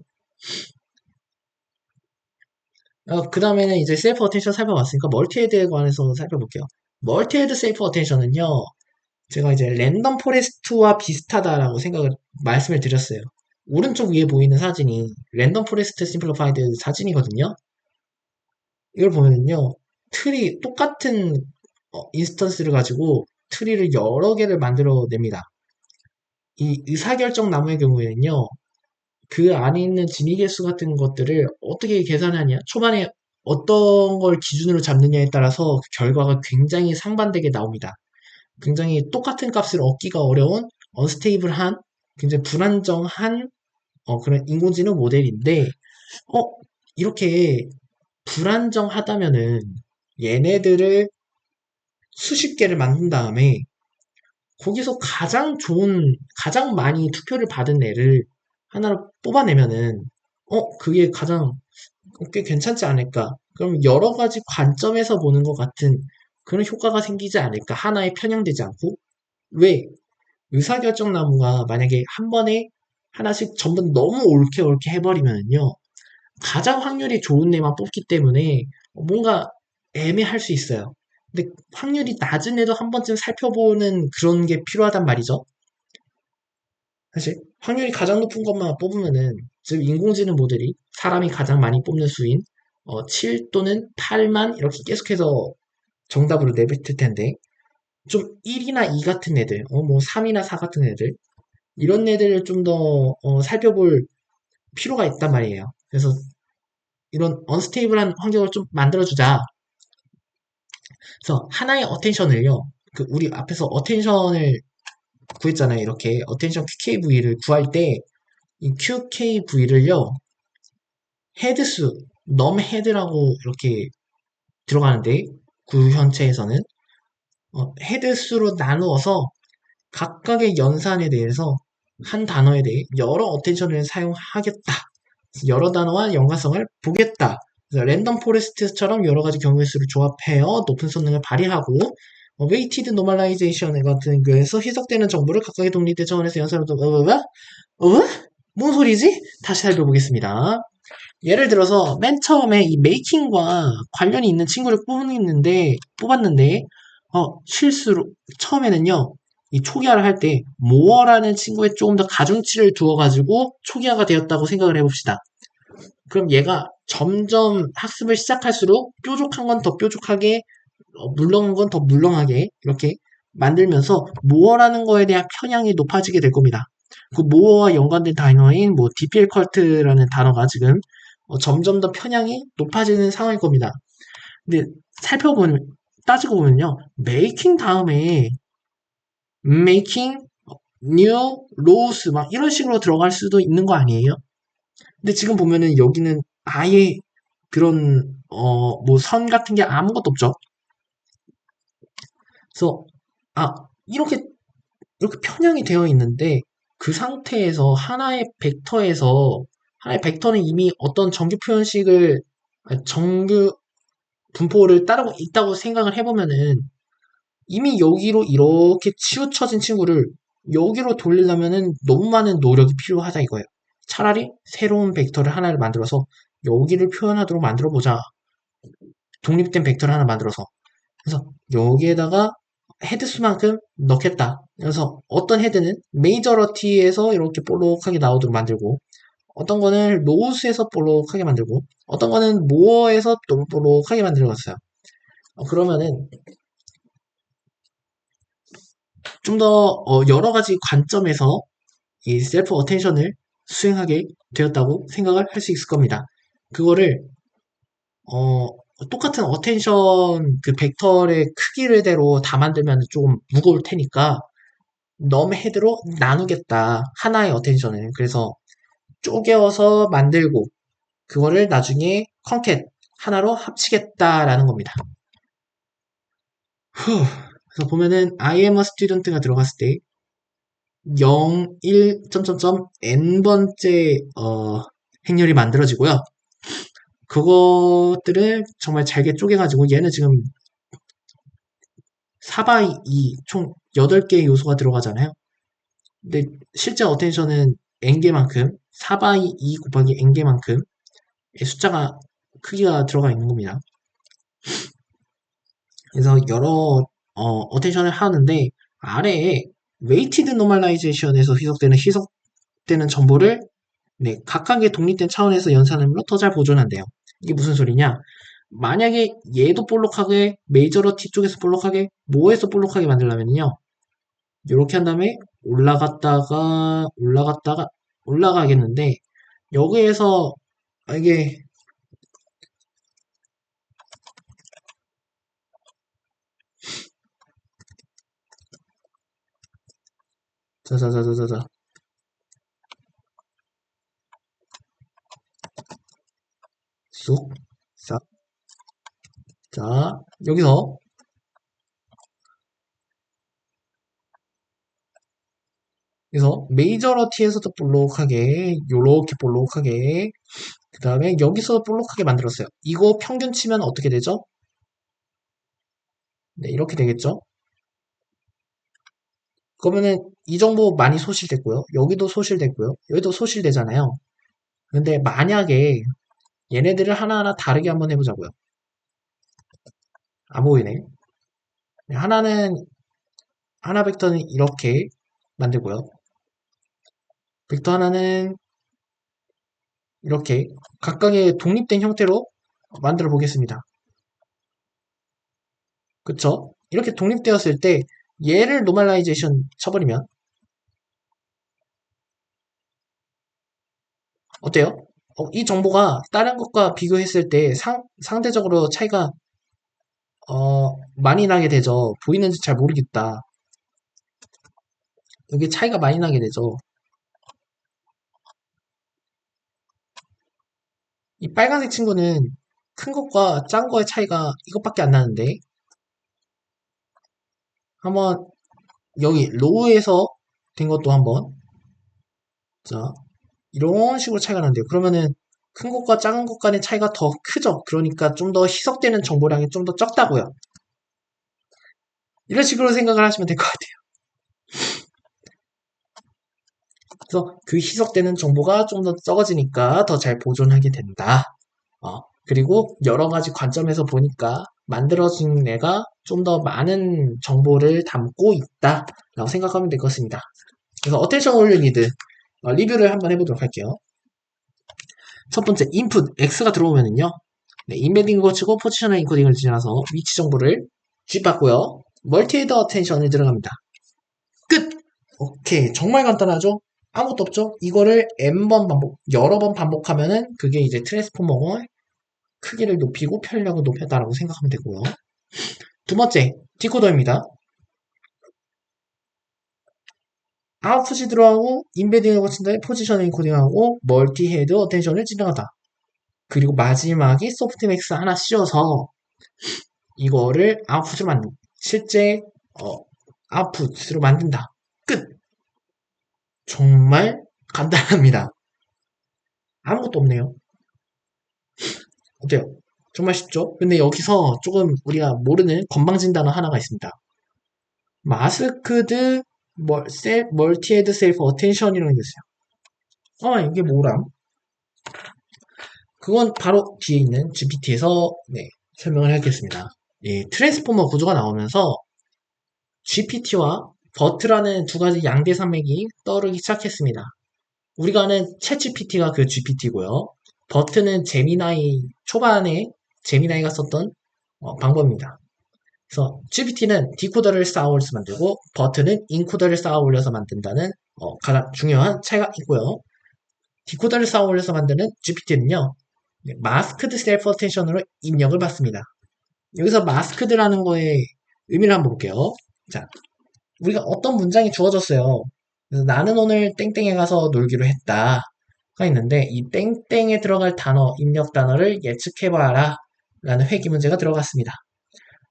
그 다음에는 이제 셀프 어텐션 살펴봤으니까 멀티헤드에 관해서 살펴볼게요. 멀티헤드 셀프 어텐션은요. 제가 이제 랜덤 포레스트와 비슷하다라고 말씀을 드렸어요. 오른쪽 위에 보이는 사진이 랜덤 포레스트 심플리파이드 사진이거든요. 이걸 보면은요, 틀이 똑같은 인스턴스를 가지고 트리를 여러 개를 만들어냅니다. 이 의사결정 나무의 경우에는요, 그 안에 있는 진위 개수 같은 것들을 어떻게 계산하냐, 초반에 어떤 걸 기준으로 잡느냐에 따라서 그 결과가 굉장히 상반되게 나옵니다. 굉장히 똑같은 값을 얻기가 어려운 언스테이블한 굉장히 불안정한 그런 인공지능 모델인데 어 이렇게 불안정하다면은 얘네들을 수십 개를 만든 다음에 거기서 가장 많이 투표를 받은 애를 하나로 뽑아내면은 그게 가장 꽤 괜찮지 않을까. 그럼 여러 가지 관점에서 보는 것 같은 그런 효과가 생기지 않을까. 하나에 편향되지 않고. 왜? 의사결정 나무가 만약에 한 번에 하나씩 전부 너무 옳게 해버리면요. 가장 확률이 좋은 애만 뽑기 때문에 뭔가 애매할 수 있어요. 근데 확률이 낮은 애도 한 번쯤 살펴보는 그런 게 필요하단 말이죠. 사실 확률이 가장 높은 것만 뽑으면은 즉 인공지능 모델이 사람이 가장 많이 뽑는 수인 7 또는 8만 이렇게 계속해서 정답으로 내뱉을 텐데 좀 1이나 2 같은 애들, 뭐 3이나 4 같은 애들 이런 애들을 좀 더 살펴볼 필요가 있단 말이에요. 그래서 이런 언스테이블한 환경을 좀 만들어주자. 그래서 하나의 어텐션을요. 그 우리 앞에서 어텐션을 구했잖아요. 이렇게 어텐션 QKV를 구할 때 이 QKV를요. 헤드수, 넘 헤드라고 이렇게 들어가는데 구현체에서는 헤드수로 나누어서 각각의 연산에 대해서 한 단어에 대해 여러 어텐션을 사용하겠다. 여러 단어와 연관성을 보겠다. 그래서 랜덤 포레스트처럼 여러 가지 경우의 수를 조합하여 높은 성능을 발휘하고 웨이티드 노멀라이제이션 같은 거에서 희석되는 정보를 각각의 독립된 차원에서 연산하도 뭔 소리지? 다시 살펴보겠습니다. 예를 들어서 맨 처음에 이 메이킹과 관련이 있는 친구를 뽑았는데 실수로 처음에는요 이 초기화를 할 때 모어라는 친구에 조금 더 가중치를 두어가지고 초기화가 되었다고 생각을 해봅시다. 그럼 얘가 점점 학습을 시작할수록 뾰족한 건 더 뾰족하게 물렁한 건 더 물렁하게 이렇게 만들면서 모어라는 거에 대한 편향이 높아지게 될 겁니다. 그 모어와 연관된 단어인 뭐 DPL 컬트라는 단어가 지금 점점 더 편향이 높아지는 상황일 겁니다. 근데 살펴보면 따지고 보면요, making 다음에 making new laws 막 이런 식으로 들어갈 수도 있는 거 아니에요? 근데 지금 보면은 여기는 아예 그런 뭐 선 같은 게 아무것도 없죠. 그래서 아 이렇게 편향이 되어 있는데 그 상태에서 하나의 벡터는 이미 어떤 정규 표현식을 정규 분포를 따르고 있다고 생각을 해보면은 이미 여기로 이렇게 치우쳐진 친구를 여기로 돌리려면은 너무 많은 노력이 필요하다 이거예요. 차라리 새로운 벡터를 하나를 만들어서 여기를 표현하도록 만들어 보자. 독립된 벡터를 하나 만들어서. 그래서 여기에다가 헤드수만큼 넣겠다. 그래서 어떤 헤드는 메이저러티에서 이렇게 볼록하게 나오도록 만들고 어떤 거는 로우스에서 볼록하게 만들고 어떤 거는 모어에서 또 볼록하게 만들어갔어요. 그러면은 좀 더 여러 가지 관점에서 이 셀프 어텐션을 수행하게 되었다고 생각을 할 수 있을 겁니다. 그거를 어, 똑같은 어텐션 그 벡터의 크기대로 다 만들면 조금 무거울 테니까 넘 헤드로 나누겠다. 하나의 어텐션을. 그래서 쪼개어서 만들고 그거를 나중에 컨캣 하나로 합치겠다라는 겁니다. 그래서 보면은 I am a student가 들어갔을 때 0, 1, 점점점 n번째 행렬이 만들어지고요. 그것들을 정말 잘게 쪼개가지고 얘는 지금 4바이 2, 총 8개의 요소가 들어가잖아요. 근데 실제 어텐션은 n개만큼 4바이 2 곱하기 n개만큼 숫자가 크기가 들어가 있는 겁니다. 그래서 여러 어텐션을 하는데 아래에 웨이티드 노멀라이제이션에서 희석되는 정보를 네, 각각의 독립된 차원에서 연산하므로 더 잘 보존한대요. 이게 무슨 소리냐? 만약에 얘도 볼록하게 메이저러티 쪽에서 볼록하게 모에서 볼록하게 만들려면요. 이렇게 한 다음에 올라갔다가 올라가겠는데 여기에서 이게 자자자자자자 쑥 싹 자 여기서 메이저러티에서도 볼록하게 요렇게 볼록하게 그 다음에 여기서 볼록하게 만들었어요. 이거 평균 치면 어떻게 되죠? 네, 이렇게 되겠죠? 그러면은 이 정보 많이 소실됐고요. 여기도 소실됐고요. 여기도 소실되잖아요. 근데 만약에 얘네들을 하나하나 다르게 한번 해보자고요. 안 보이네. 하나 벡터는 이렇게 만들고요. 벡터 하나는 이렇게 각각의 독립된 형태로 만들어 보겠습니다. 그쵸? 이렇게 독립되었을 때 얘를 노멀라이제이션 쳐버리면 어때요? 이 정보가 다른 것과 비교했을 때 상대적으로 차이가 많이 나게 되죠. 보이는지 잘 모르겠다. 여기 차이가 많이 나게 되죠. 이 빨간색 친구는 큰 것과 작은 거의 차이가 이것밖에 안 나는데 한번 여기 로우에서 된 것도 한번 자 이런 식으로 차이가 난대요. 그러면은 큰 것과 작은 것 간의 차이가 더 크죠. 그러니까 좀 더 희석되는 정보량이 좀 더 적다고요. 이런 식으로 생각을 하시면 될 것 같아요. 그래서 그 희석되는 정보가 좀 더 적어지니까 더 잘 보존하게 된다. 그리고 여러 가지 관점에서 보니까 만들어진 애가 좀 더 많은 정보를 담고 있다라고 생각하면 될 것 같습니다. 그래서 어텐션 올리니드 리뷰를 한번 해보도록 할게요. 첫 번째 인풋 X가 들어오면은요. 네, 인베딩 거치고 포지셔널 인코딩을 지나서 위치 정보를 쥐받고요. 멀티헤드 어텐션을 들어갑니다. 끝! 오케이. 정말 간단하죠? 아무것도 없죠? 이거를 n번 반복, 여러 번 반복하면은 그게 이제 트랜스포머의 크기를 높이고 편리력을 높였다라고 생각하면 되고요. 두 번째, 디코더입니다. 아웃풋이 들어가고 인베딩을 거친 다음에 포지셔닝 코딩하고 멀티헤드 어텐션을 진행하다. 그리고 마지막에 소프트맥스 하나 씌워서 이거를 아웃풋으로 만든 실제 아웃풋으로 만든다. 끝. 정말 간단합니다. 아무것도 없네요. 어때요? 정말 쉽죠? 근데 여기서 조금 우리가 모르는 건방진 단어 하나가 있습니다. 마스크드 멀티헤드 셀프 어텐션이라는 게 있어요. 이게 뭐람? 그건 바로 뒤에 있는 GPT에서 설명을 하겠습니다. 이 트랜스포머 구조가 나오면서 GPT와 버트라는 두 가지 양대 산맥이 떠오르기 시작했습니다. 우리가 아는 챗GPT가 그 GPT고요. 버트는 제미나이 초반에 제미나이가 썼던 방법입니다. 그래서 GPT는 디코더를 쌓아 올려서 만들고 버트는 인코더를 쌓아 올려서 만든다는 가장 중요한 차이가 있고요. 디코더를 쌓아 올려서 만드는 GPT는요. 마스크드 셀프 어텐션으로 입력을 받습니다. 여기서 마스크드라는 거의 의미를 한번 볼게요. 자, 우리가 어떤 문장이 주어졌어요. 그래서 나는 오늘 땡땡에 가서 놀기로 했다. 가 있는데 이 땡땡에 들어갈 단어, 입력 단어를 예측해봐라 라는 회귀 문제가 들어갔습니다.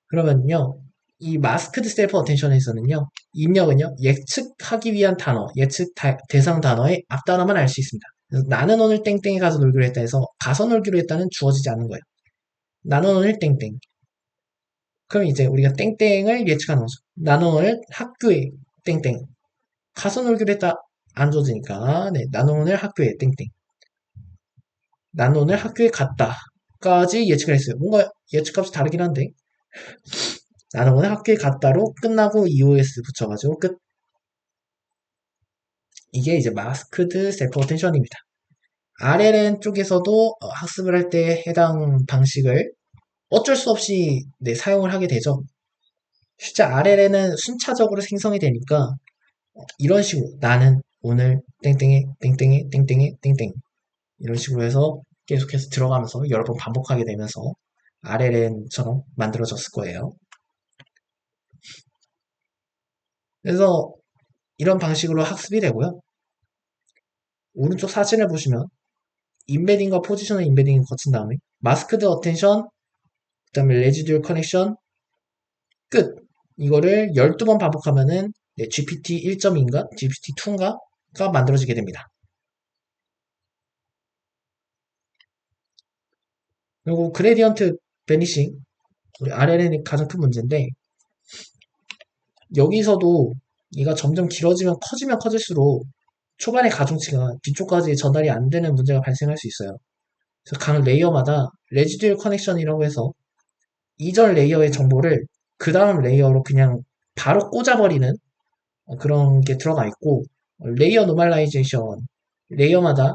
그러면요, 이 마스크드 셀프 어텐션에서는요, 입력은요, 예측하기 위한 단어, 예측 대상 단어의 앞 단어만 알 수 있습니다. 그래서 나는 오늘 땡땡에 가서 놀기로 했다 해서 가서 놀기로 했다는 주어지지 않는 거예요. 나는 오늘 땡땡. 그럼 이제 우리가 땡땡을 예측하는 거죠. 나는 오늘 학교에 땡땡. 가서 놀기로 했다 안 주어지니까 네, 나는 오늘 학교에 땡땡. 나는 오늘 학교에 갔다까지 예측을 했어요. 뭔가 예측값이 다르긴 한데 나는 오늘 학교에 갔다로 끝나고 EOS 붙여가지고 끝. 이게 이제 마스크드 셀프 어텐션입니다. RLN 쪽에서도 학습을 할 때 해당 방식을 어쩔 수 없이 사용을 하게 되죠. 실제 RLN은 순차적으로 생성이 되니까 이런 식으로 나는 오늘 땡땡에 땡땡에 땡땡에 땡땡 이런 식으로 해서 계속해서 들어가면서 여러 번 반복하게 되면서 RLN처럼 만들어졌을 거예요. 그래서 이런 방식으로 학습이 되고요. 오른쪽 사진을 보시면 인베딩과 포지셔널 인베딩을 거친 다음에 마스크드 어텐션, 그 다음에 레지듀얼 커넥션, 끝! 이거를 12번 반복하면은 GPT 1.2인가? GPT 2인가?가 만들어지게 됩니다. 그리고 그레디언트 베니싱, 우리 RLN의 가장 큰 문제인데 여기서도 얘가 점점 길어지면 커지면 커질수록 초반의 가중치가 뒤쪽까지 전달이 안 되는 문제가 발생할 수 있어요. 그래서 각 레이어마다 레지듀얼 커넥션이라고 해서 이전 레이어의 정보를 그 다음 레이어로 그냥 바로 꽂아버리는 그런 게 들어가 있고 레이어 노멀라이제이션 레이어마다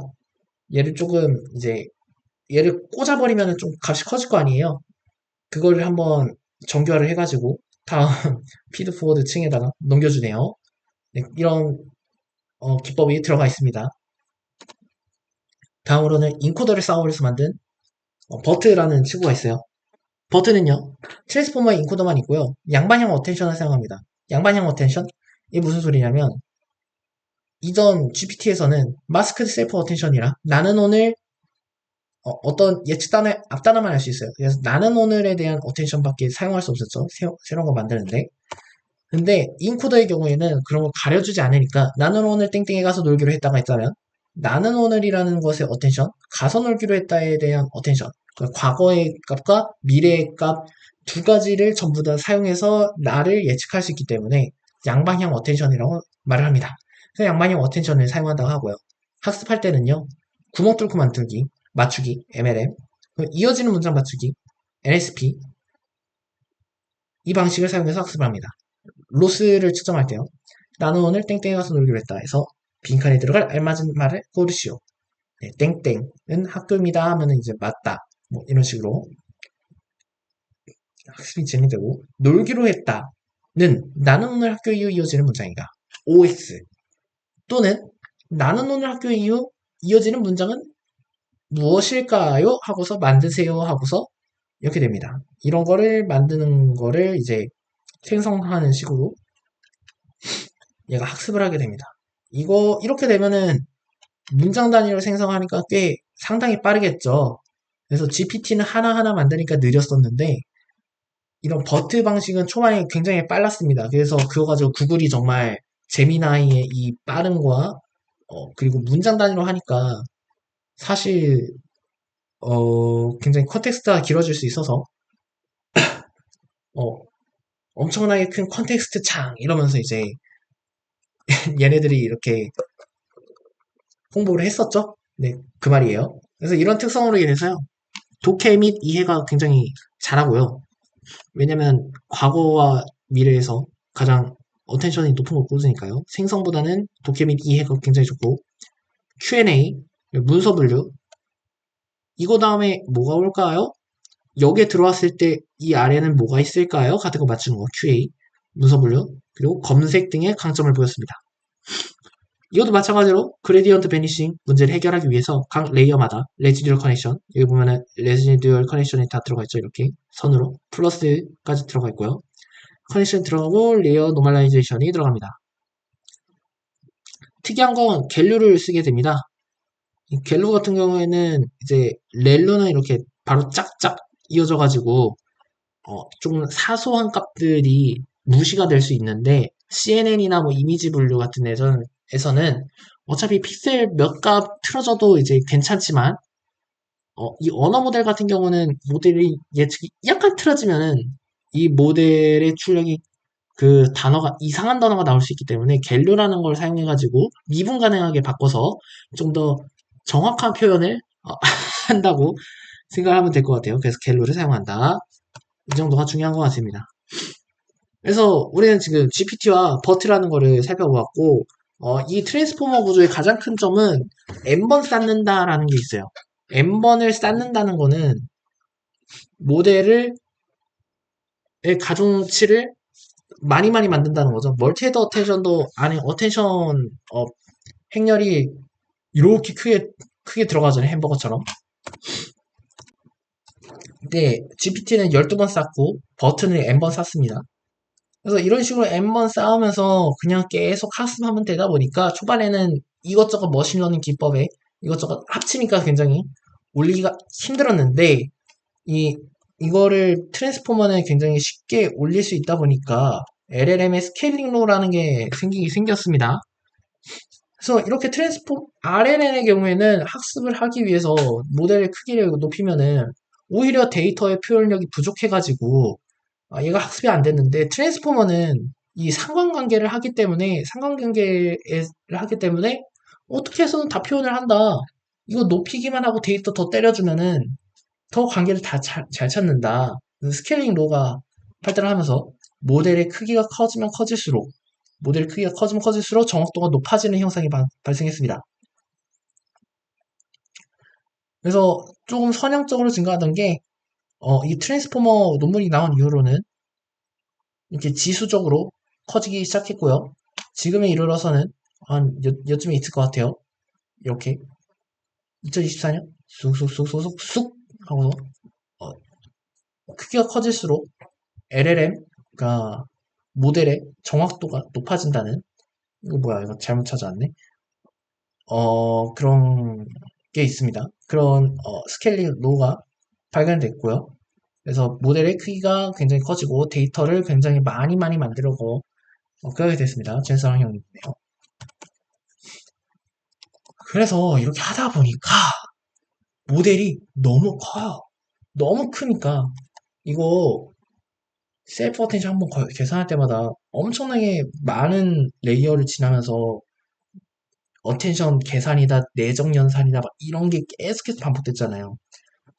얘를 조금 이제 얘를 꽂아버리면 좀 값이 커질 거 아니에요. 그걸 한번 정교화를 해가지고 다음 피드 포워드 층에다가 넘겨주네요. 네, 이런 기법이 들어가 있습니다. 다음으로는 인코더를 쌓아올려서 만든 버트라는 친구가 있어요. 버트는요, 트랜스포머 인코더만 있고요. 양방향 어텐션을 사용합니다. 양방향 어텐션? 이게 무슨 소리냐면 이전 GPT에서는 마스크드 셀프 어텐션이라 나는 오늘 어떤 예측 단어의 앞 단어만 알 수 있어요. 그래서 나는 오늘에 대한 어텐션밖에 사용할 수 없었죠. 새로운 거 만드는데. 근데 인코더의 경우에는 그런 거 가려주지 않으니까 나는 오늘 땡땡에 가서 놀기로 했다가 있다면 나는 오늘이라는 것의 어텐션, 가서 놀기로 했다에 대한 어텐션, 그러니까 과거의 값과 미래의 값 두 가지를 전부 다 사용해서 나를 예측할 수 있기 때문에 양방향 어텐션이라고 말을 합니다. 그래서 양방향 어텐션을 사용한다고 하고요. 학습할 때는요. 구멍 뚫고 만들기, 맞추기, MLM, 이어지는 문장 맞추기, NSP 이 방식을 사용해서 학습을 합니다. 로스를 측정할게요. 나는 오늘 땡땡에 가서 놀기로 했다 해서 빈칸에 들어갈 알맞은 말을 고르시오. 네, 땡땡은 학교입니다 하면은 이제 맞다. 뭐 이런 식으로 학습이 진행되고 놀기로 했다는 나는 오늘 학교 이후 이어지는 문장이다. OX 또는 나는 오늘 학교 이후 이어지는 문장은 무엇일까요? 하고서 만드세요 하고서 이렇게 됩니다. 이런 거를 만드는 거를 이제 생성하는 식으로 얘가 학습을 하게 됩니다. 이거 이렇게 되면은 문장 단위로 생성하니까 꽤 상당히 빠르겠죠. 그래서 GPT는 하나하나 만드니까 느렸었는데 이런 버트 방식은 초반에 굉장히 빨랐습니다. 그래서 그거 가지고 구글이 정말 제미나이의 이 빠름과 그리고 문장 단위로 하니까 사실 굉장히 컨텍스트가 길어질 수 있어서 어, 엄청나게 큰 컨텍스트 창 이러면서 이제 얘네들이 이렇게 홍보를 했었죠. 네, 그 말이에요. 그래서 이런 특성으로 인해서요. 독해 및 이해가 굉장히 잘하고요. 왜냐면 과거와 미래에서 가장 어텐션이 높은 걸 꽂으니까요. 생성보다는 독해 및 이해가 굉장히 좋고 Q&A, 문서 분류 이거 다음에 뭐가 올까요? 여기에 들어왔을 때 이 아래는 뭐가 있을까요? 같은 거 맞추는 거 QA, 문서 분류 그리고 검색 등의 강점을 보였습니다. 이것도 마찬가지로 그레디언트 베니싱 문제를 해결하기 위해서 각 레이어마다 레지듀얼 커넥션 여기 보면은 레지듀얼 커넥션이 다 들어가 있죠. 이렇게 선으로 플러스까지 들어가 있고요. 커넥션 들어가고 레이어 노멀라이제이션이 들어갑니다. 특이한 건 갤루를 쓰게 됩니다. 갤루 같은 경우에는 이제 렐루는 이렇게 바로 짝짝 이어져 가지고 조금 사소한 값들이 무시가 될 수 있는데 CNN이나 뭐 이미지 분류 같은 에서는 어차피 픽셀 몇 값 틀어져도 이제 괜찮지만 이 언어 모델 같은 경우는 모델이 예측이 약간 틀어지면은 이 모델의 출력이 그 단어가 이상한 단어가 나올 수 있기 때문에 갤류라는 걸 사용해가지고 미분 가능하게 바꿔서 좀 더 정확한 표현을 한다고 생각하면 될 것 같아요. 그래서 갤루를 사용한다. 이 정도가 중요한 것 같습니다. 그래서 우리는 지금 GPT와 버트라는 거를 살펴보았고 이 트랜스포머 구조의 가장 큰 점은 n번 쌓는다라는 게 있어요. n번을 쌓는다는 거는 모델을 가중치를 많이 만든다는 거죠. 멀티헤드 어텐션도 안에 어텐션 행렬이 이렇게 크게 들어가잖아요. 햄버거처럼. 근데 GPT는 12번 쌓고 버튼을 n번 쌓습니다. 그래서 이런 식으로 n번 쌓으면서 그냥 계속 학습하면 되다 보니까 초반에는 이것저것 머신러닝 기법에 이것저것 합치니까 굉장히 올리기가 힘들었는데 이거를 트랜스포머는 굉장히 쉽게 올릴 수 있다 보니까 LLM의 스케일링 로라는 게 생겼습니다. 그래서 이렇게 RNN의 경우에는 학습을 하기 위해서 모델의 크기를 높이면은 오히려 데이터의 표현력이 부족해가지고 얘가 학습이 안 됐는데 트랜스포머는 이 상관관계를 하기 때문에 어떻게 해서는 다 표현을 한다. 이거 높이기만 하고 데이터 더 때려주면은 더 관계를 다 잘 찾는다. 스케일링 로가 발달하면서 모델의 크기가 커지면 커질수록 정확도가 높아지는 현상이 발생했습니다. 그래서 조금 선형적으로 증가하던 게 이 트랜스포머 논문이 나온 이후로는 이렇게 지수적으로 커지기 시작했고요. 지금에 이르러서는 한 여쯤에 있을 것 같아요. 이렇게 2024년 쑥쑥쑥쑥쑥 하고서 크기가 커질수록 LLM 그러니까 모델의 정확도가 높아진다는 이거 뭐야 이거 잘못 찾아왔네. 그런 게 있습니다. 그런 스케일링 로가 발견됐고요. 그래서 모델의 크기가 굉장히 커지고 데이터를 굉장히 많이 만들고 그렇게 됐습니다. 전설환경이네요. 그래서 이렇게 하다 보니까 모델이 너무 커요. 너무 크니까 이거 셀프 어텐션 한번 계산할 때마다 엄청나게 많은 레이어를 지나면서 어텐션 계산이다, 내적 연산이다, 막 이런 게 계속해서 반복됐잖아요.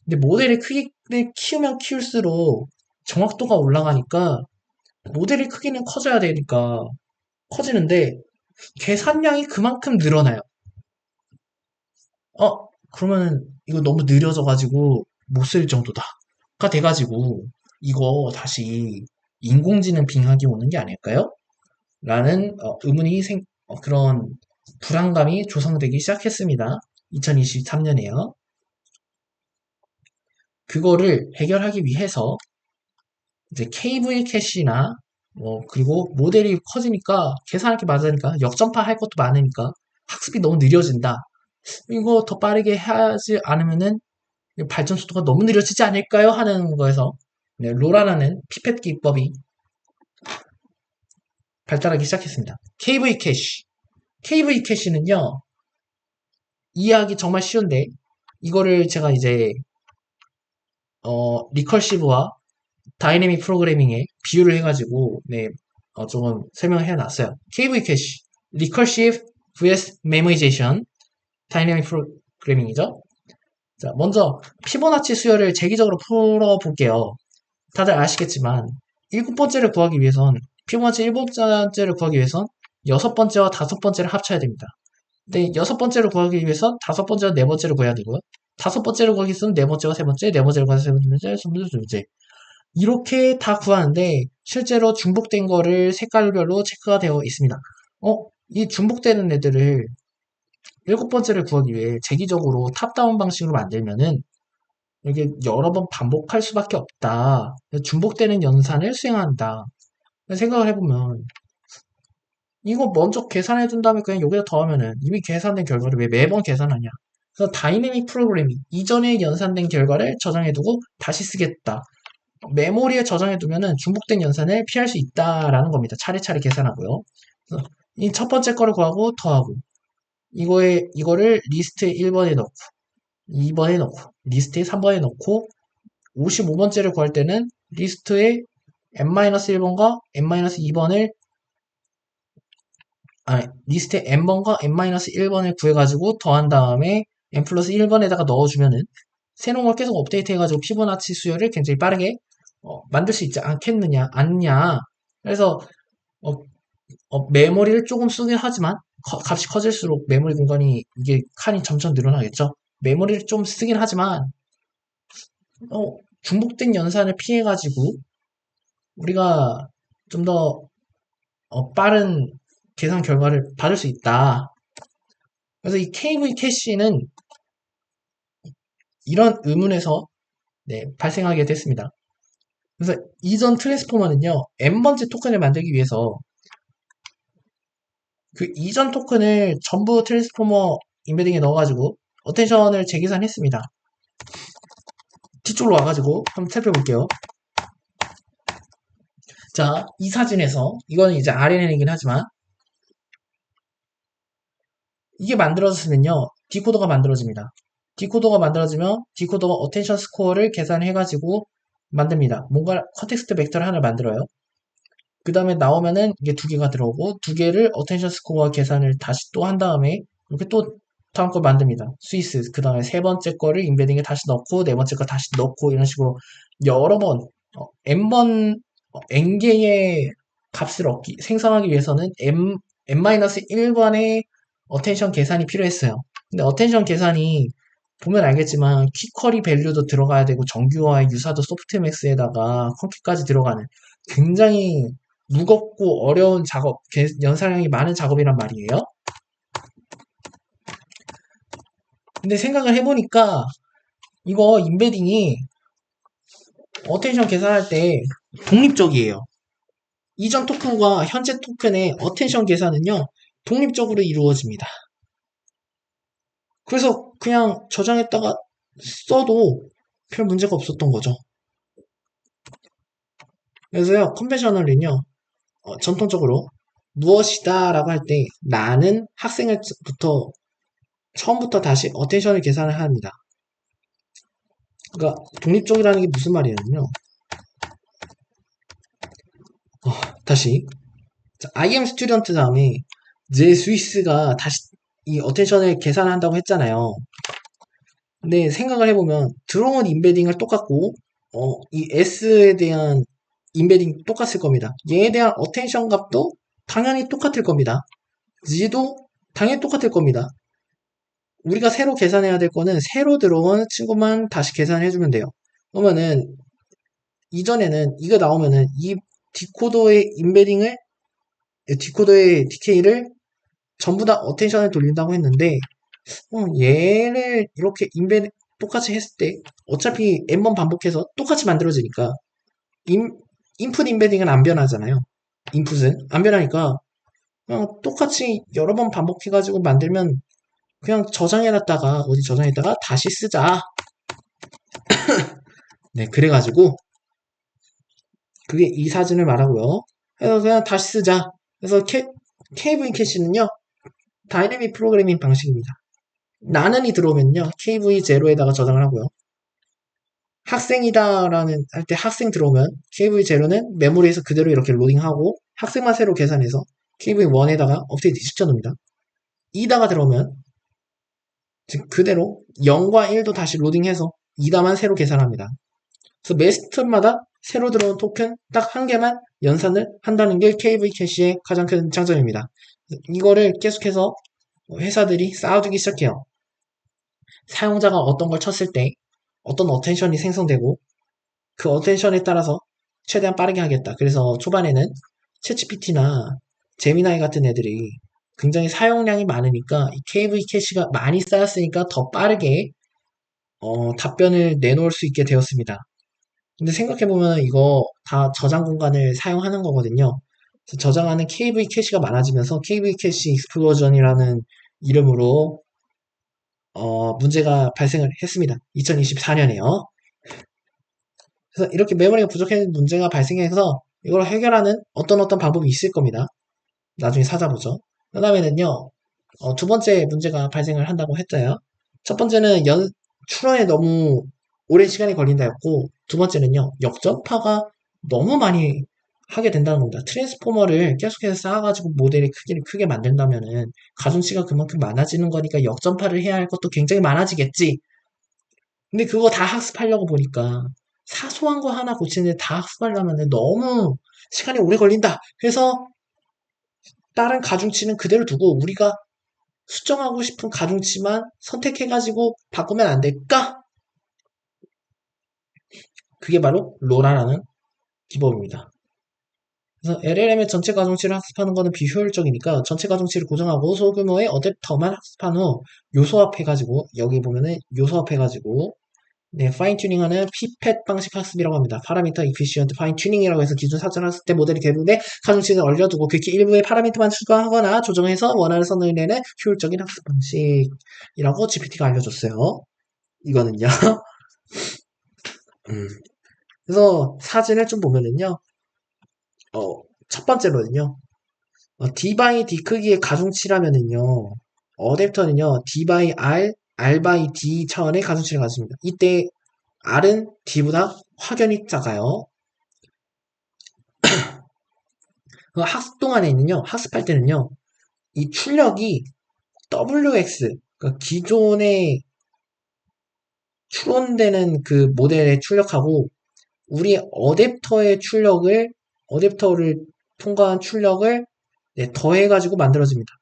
근데 모델의 크기를 키우면 키울수록 정확도가 올라가니까 모델의 크기는 커져야 되니까 커지는데 계산량이 그만큼 늘어나요. 그러면 이거 너무 느려져가지고 못 쓸 정도다가 돼가지고 이거 다시 인공지능 빙하기 오는 게 아닐까요? 라는 의문이 그런 불안감이 조성되기 시작했습니다. 2023년에요. 그거를 해결하기 위해서 이제 KV 캐시나 그리고 모델이 커지니까 계산할 게 많으니까 역전파 할 것도 많으니까 학습이 너무 느려진다. 이거 더 빠르게 하지 않으면은 발전 속도가 너무 느려지지 않을까요? 하는 거에서 네, 로라라는 피펫 기법이 발달하기 시작했습니다. KV 캐시. KV 캐시는요, 이해하기 정말 쉬운데, 이거를 제가 이제, 리컬시브와 다이내믹 프로그래밍에 비유를 해가지고, 네, 조금 설명을 해놨어요. KV 캐시. 리컬시브 vs 메모이제이션. 다이내믹 프로그래밍이죠. 자, 먼저, 피보나치 수열을 재기적으로 풀어볼게요. 다들 아시겠지만, 일곱 번째를 구하기 위해선, 피보나치 일곱 번째를 구하기 위해선, 여섯 번째와 다섯 번째를 합쳐야 됩니다. 근데 여섯 번째를 구하기 위해서 다섯 번째와 네 번째를 구해야 되고요. 다섯 번째를 구하기 위해서는 네 번째와 세 번째, 네 번째를 구해서 세 번째, 세 번째, 두 번째. 이렇게 다 구하는데 실제로 중복된 거를 색깔별로 체크가 되어 있습니다. 이 중복되는 애들을 일곱 번째를 구하기 위해 재기적으로 탑다운 방식으로 만들면은 이게 여러 번 반복할 수밖에 없다. 중복되는 연산을 수행한다. 생각을 해보면 이거 먼저 계산해 둔 다음에 그냥 여기다 더하면은 이미 계산된 결과를 왜 매번 계산하냐. 그래서 다이내믹 프로그래밍 이전에 연산된 결과를 저장해 두고 다시 쓰겠다. 메모리에 저장해 두면은 중복된 연산을 피할 수 있다라는 겁니다. 차례차례 계산하고요. 이 첫 번째 거를 구하고 더하고 이거를 리스트에 1번에 넣고 2번에 넣고 리스트에 3번에 넣고 55번째를 구할 때는 리스트에 n-1번과 n-2번을 리스트에 n번과 n-1번을 구해가지고 더한 다음에 n 플러스 1번에다가 넣어주면은 새로운 걸 계속 업데이트해가지고 피보나치 수열을 굉장히 빠르게 만들 수 있지 않겠느냐, 않냐. 그래서 어, 메모리를 조금 쓰긴 하지만 값이 커질수록 메모리 공간이 이게 칸이 점점 늘어나겠죠. 메모리를 좀 쓰긴 하지만 중복된 연산을 피해가지고 우리가 좀 더 빠른 계산 결과를 받을 수 있다. 그래서 이 KV 캐시는 이런 의문에서 네, 발생하게 됐습니다. 그래서 이전 트랜스포머는요, n번째 토큰을 만들기 위해서 그 이전 토큰을 전부 트랜스포머 인베딩에 넣어가지고 어텐션을 재계산했습니다. 뒤쪽으로 와가지고 한번 살펴볼게요. 자, 이 사진에서 이거는 이제 RNN이긴 하지만 이게 만들어졌으면요, 디코더가 만들어집니다. 디코더가 만들어지면 디코더가 어텐션 스코어를 계산해가지고 만듭니다. 뭔가 컨텍스트 벡터를 하나 만들어요. 그 다음에 나오면은 이게 두 개가 들어오고 두 개를 어텐션 스코어 계산을 다시 또 한 다음에 이렇게 또 다음 걸 만듭니다. 스위스 그 다음에 세 번째 거를 인베딩에 다시 넣고 네 번째 거 다시 넣고 이런 식으로 여러 번 n번 n개의 값을 생성하기 위해서는 n-1번의 어텐션 계산이 필요했어요. 근데 어텐션 계산이 보면 알겠지만 퀵커리 밸류도 들어가야 되고 정규화의 유사도 소프트맥스에다가 컴킷까지 들어가는 굉장히 무겁고 어려운 작업, 연산량이 많은 작업이란 말이에요. 근데 생각을 해보니까 이거 인베딩이 어텐션 계산할 때 독립적이에요. 이전 토큰과 현재 토큰의 어텐션 계산은요, 독립적으로 이루어집니다. 그래서 그냥 저장했다가 써도 별 문제가 없었던 거죠. 그래서요, 컨벤셔널은요, 전통적으로 무엇이다 라고 할 때 나는 학생을부터 처음부터 다시 어텐션을 계산을 합니다. 그러니까 독립적이라는 게 무슨 말이냐면요. 다시 자, I am student 다음에 제 스위스가 다시 이 어텐션을 계산한다고 했잖아요. 근데 생각을 해보면 들어온 인베딩을 똑같고 이 S에 대한 인베딩 똑같을 겁니다. 얘에 대한 어텐션 값도 당연히 똑같을 겁니다. G도 당연히 똑같을 겁니다. 우리가 새로 계산해야 될 거는 새로 들어온 친구만 다시 계산해주면 돼요. 그러면은 이전에는 이거 나오면은 이 디코더의 인베딩을 디코더의 디케이를 전부 다 어텐션을 돌린다고 했는데 얘를 이렇게 똑같이 했을 때 어차피 n번 반복해서 똑같이 만들어지니까 인풋 인베딩은 안 변하잖아요. 인풋은 안 변하니까 그냥 똑같이 여러 번 반복해가지고 만들면 그냥 저장해놨다가 어디 저장했다가 다시 쓰자. 네, 그래가지고 그게 이 사진을 말하고요. 그래서 그냥 다시 쓰자. 그래서 KV 캐시는요 다이내믹 프로그래밍 방식입니다. 나는이 들어오면요 KV0에다가 저장을 하고요. 학생이다라는 할 때 학생 들어오면 KV0는 메모리에서 그대로 이렇게 로딩하고 학생만 새로 계산해서 KV1에다가 업데이트 시켜놓습니다. 2다가 들어오면 즉 그대로 0과 1도 다시 로딩해서 2다만 새로 계산합니다. 그래서 매 스텝마다 새로 들어온 토큰 딱 한 개만 연산을 한다는 게 KV 캐시의 가장 큰 장점입니다. 이거를 계속해서 회사들이 쌓아두기 시작해요. 사용자가 어떤 걸 쳤을 때 어떤 어텐션이 생성되고 그 어텐션에 따라서 최대한 빠르게 하겠다. 그래서 초반에는 챗GPT나 제미나이 같은 애들이 굉장히 사용량이 많으니까 이 KV 캐시가 많이 쌓였으니까 더 빠르게 답변을 내놓을 수 있게 되었습니다. 근데 생각해보면 이거 다 저장 공간을 사용하는 거거든요. 그래서 저장하는 KV 캐시가 많아지면서 KV 캐시 익스플로전이라는 이름으로 문제가 발생을 했습니다. 2024년에요. 그래서 이렇게 메모리가 부족한 문제가 발생해서 이걸 해결하는 어떤 방법이 있을 겁니다. 나중에 찾아보죠. 그 다음에는요, 두 번째 문제가 발생을 한다고 했어요. 첫 번째는 출원에 너무 오랜 시간이 걸린다였고, 두 번째는요, 역전파가 너무 많이 하게 된다는 겁니다. 트랜스포머를 계속해서 쌓아가지고 모델의 크기를 크게 만든다면은 가중치가 그만큼 많아지는 거니까 역전파를 해야 할 것도 굉장히 많아지겠지. 근데 그거 다 학습하려고 보니까 사소한 거 하나 고치는데 다 학습하려면 너무 시간이 오래 걸린다. 그래서 다른 가중치는 그대로 두고 우리가 수정하고 싶은 가중치만 선택해가지고 바꾸면 안 될까? 그게 바로 로라라는 기법입니다. 그래서 LLM의 전체 가중치를 학습하는 것은 비효율적이니까 전체 가중치를 고정하고 소규모의 어댑터만 학습한 후 요소합해가지고 여기 보면은 요소합해가지고 네, 파인 튜닝하는 피펫 방식 학습이라고 합니다. 파라미터 이피시언트 파인 튜닝이라고 해서 기준 사전학습 때 모델이 대부분의 가중치를 얼려두고 극히 일부의 파라미터만 추가하거나 조정해서 원하는 선을 내는 효율적인 학습 방식이라고 GPT가 알려줬어요. 이거는요. 그래서 사진을 좀 보면은요. 첫 번째로는요. D 바이 D 크기의 가중치라면은요. 어댑터는요. D 바이 R, R 바이 D 차원의 가중치를 가집니다. 이때 R은 D보다 확연히 작아요. 그 학습 동안에는요, 학습할 때는요, 이 출력이 WX, 그러니까 기존에 추론되는 그 모델의 출력하고 우리 어댑터를 통과한 출력을 네, 더해가지고 만들어집니다.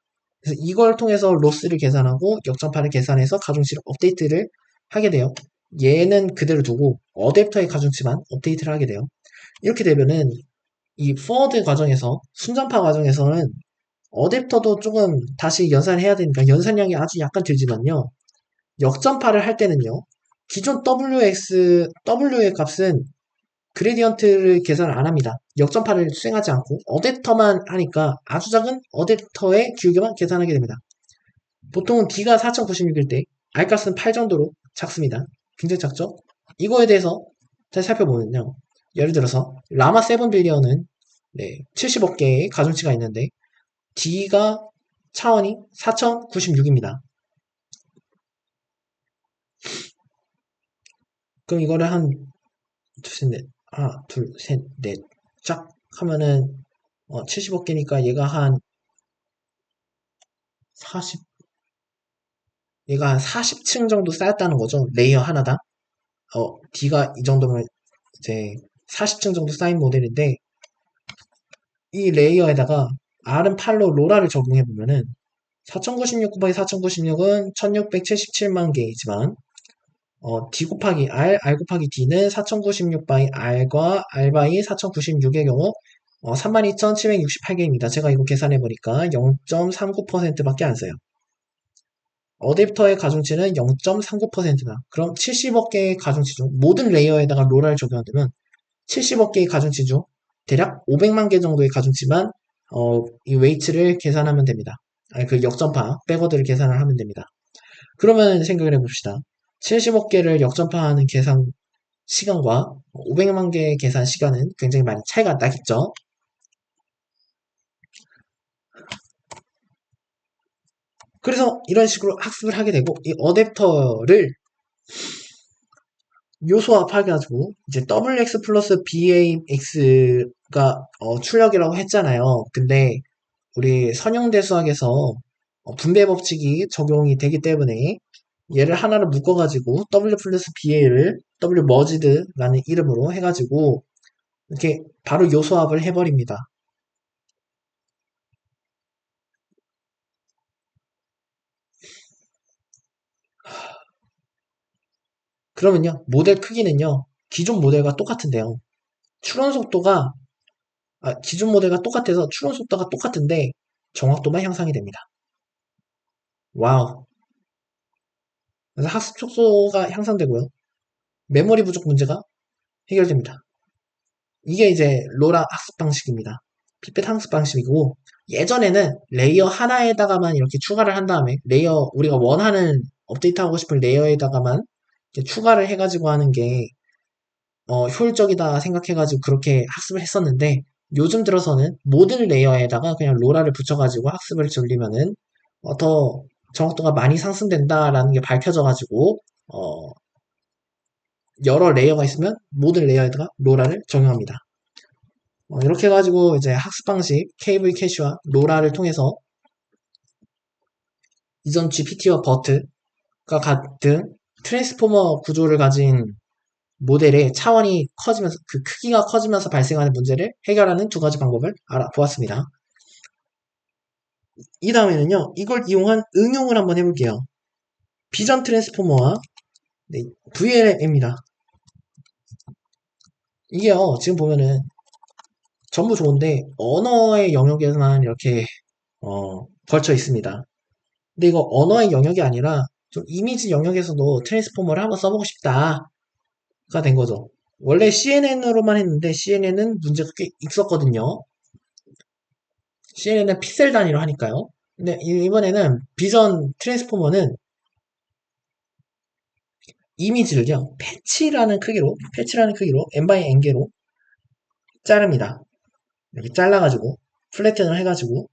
그래서 이걸 통해서 로스를 계산하고 역전파를 계산해서 가중치를 업데이트를 하게 돼요. 얘는 그대로 두고 어댑터의 가중치만 업데이트를 하게 돼요. 이렇게 되면은 이 포워드 과정에서 순전파 과정에서는 어댑터도 조금 다시 연산해야 되니까 연산량이 아주 약간 들지만요. 역전파를 할 때는요. 기존 W의 값은 그레디언트를 계산을 안 합니다. 역전파를 수행하지 않고 어댑터만 하니까 아주 작은 어댑터의 기울기만 계산하게 됩니다. 보통은 D가 4096일 때 R 값은 8 정도로 작습니다. 굉장히 작죠? 이거에 대해서 잘 살펴보면요. 예를 들어서 라마 7 빌리언은 70억 개의 가중치가 있는데 D가 차원이 4096입니다. 그럼 이거를 한, 둘, 셋, 넷, 하나, 둘, 셋, 넷, 쫙 하면은, 75개니까 얘가 한 40층 정도 쌓였다는 거죠. 레이어 하나당. D가 이 정도면 이제 40층 정도 쌓인 모델인데, 이 레이어에다가 R은 8로 로라를 적용해보면은, 4096 곱하기 4096은 1677만 개이지만, D 곱하기 R 곱하기 D는 4096 바이 R과 R 바이 4096의 경우 32,768개입니다. 제가 이거 계산해보니까 0.39%밖에 안 써요. 어댑터의 가중치는 0.39%다. 그럼 70억 개의 가중치 중 모든 레이어에다가 로라를 적용한다면 70억 개의 가중치 중 대략 500만 개 정도의 가중치만 이 웨이트를 계산하면 됩니다. 아니, 그 역전파 백워드를 계산을 하면 됩니다. 그러면 생각을 해봅시다. 70억 개를 역전파하는 계산 시간과 500만 개의 계산 시간은 굉장히 많이 차이가 나겠죠. 그래서 이런 식으로 학습을 하게 되고 이 어댑터를 요소합해가지고 이제 WX 플러스 BAX가 출력이라고 했잖아요. 근데 우리 선형대수학에서 분배 법칙이 적용이 되기 때문에 얘를 하나로 묶어가지고 W 플러스 BA를 W 머지드라는 이름으로 해가지고 이렇게 바로 요소합을 해버립니다. 그러면요, 모델 크기는요, 기존 모델과 똑같은데요. 추론 속도가, 기존 모델과 똑같아서 추론 속도가 똑같은데 정확도만 향상이 됩니다. 와우. 그래서 학습 촉수가 향상되고요. 메모리 부족 문제가 해결됩니다. 이게 이제 로라 학습 방식입니다. 피펫 학습 방식이고, 예전에는 레이어 하나에다가만 이렇게 추가를 한 다음에, 레이어, 우리가 원하는, 업데이트하고 싶은 레이어에다가만 추가를 해가지고 하는 게 효율적이다 생각해가지고 그렇게 학습을 했었는데 요즘 들어서는 모든 레이어에다가 그냥 로라를 붙여가지고 학습을 돌리면은 더 정확도가 많이 상승된다라는 게 밝혀져가지고 여러 레이어가 있으면 모든 레이어에다가 로라를 적용합니다. 이렇게 해가지고 이제 학습 방식 KV 캐시와 로라를 통해서 이전 GPT와 버트가 같은 트랜스포머 구조를 가진 모델의 차원이 커지면서 그 크기가 커지면서 발생하는 문제를 해결하는 두 가지 방법을 알아보았습니다. 이 다음에는요, 이걸 이용한 응용을 한번 해볼게요. 비전 트랜스포머와 VLM입니다. 이게요, 지금 보면은 전부 좋은데 언어의 영역에만 이렇게 걸쳐 있습니다. 근데 이거 언어의 영역이 아니라 좀 이미지 영역에서도 트랜스포머를 한번 써보고 싶다가 된 거죠. 원래 CNN으로만 했는데 CNN은 문제가 꽤 있었거든요. CNN은 픽셀 단위로 하니까요. 근데 이번에는 비전 트랜스포머는 이미지를요, 패치라는 크기로 n x n개로 자릅니다. 이렇게 잘라가지고 플래튼을 해가지고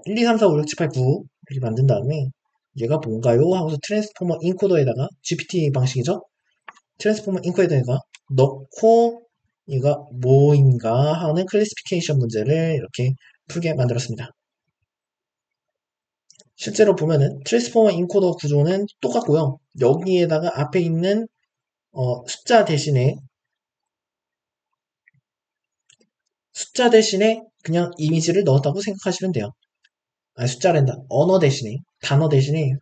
1, 2, 3, 4, 5, 6, 7, 8, 9 이렇게 만든 다음에 얘가 뭔가요? 하고서 트랜스포머 인코더에다가 GPT 방식이죠. 트랜스포머 인코더에다가 넣고 얘가 뭐인가 하는 클래시피케이션 문제를 이렇게 풀게 만들었습니다. 실제로 보면은 트랜스포머 인코더 구조는 똑같고요. 여기에다가 앞에 있는 숫자 대신에 그냥 이미지를 넣었다고 생각하시면 돼요. 숫자랜다. 언어 대신에 단어 대신에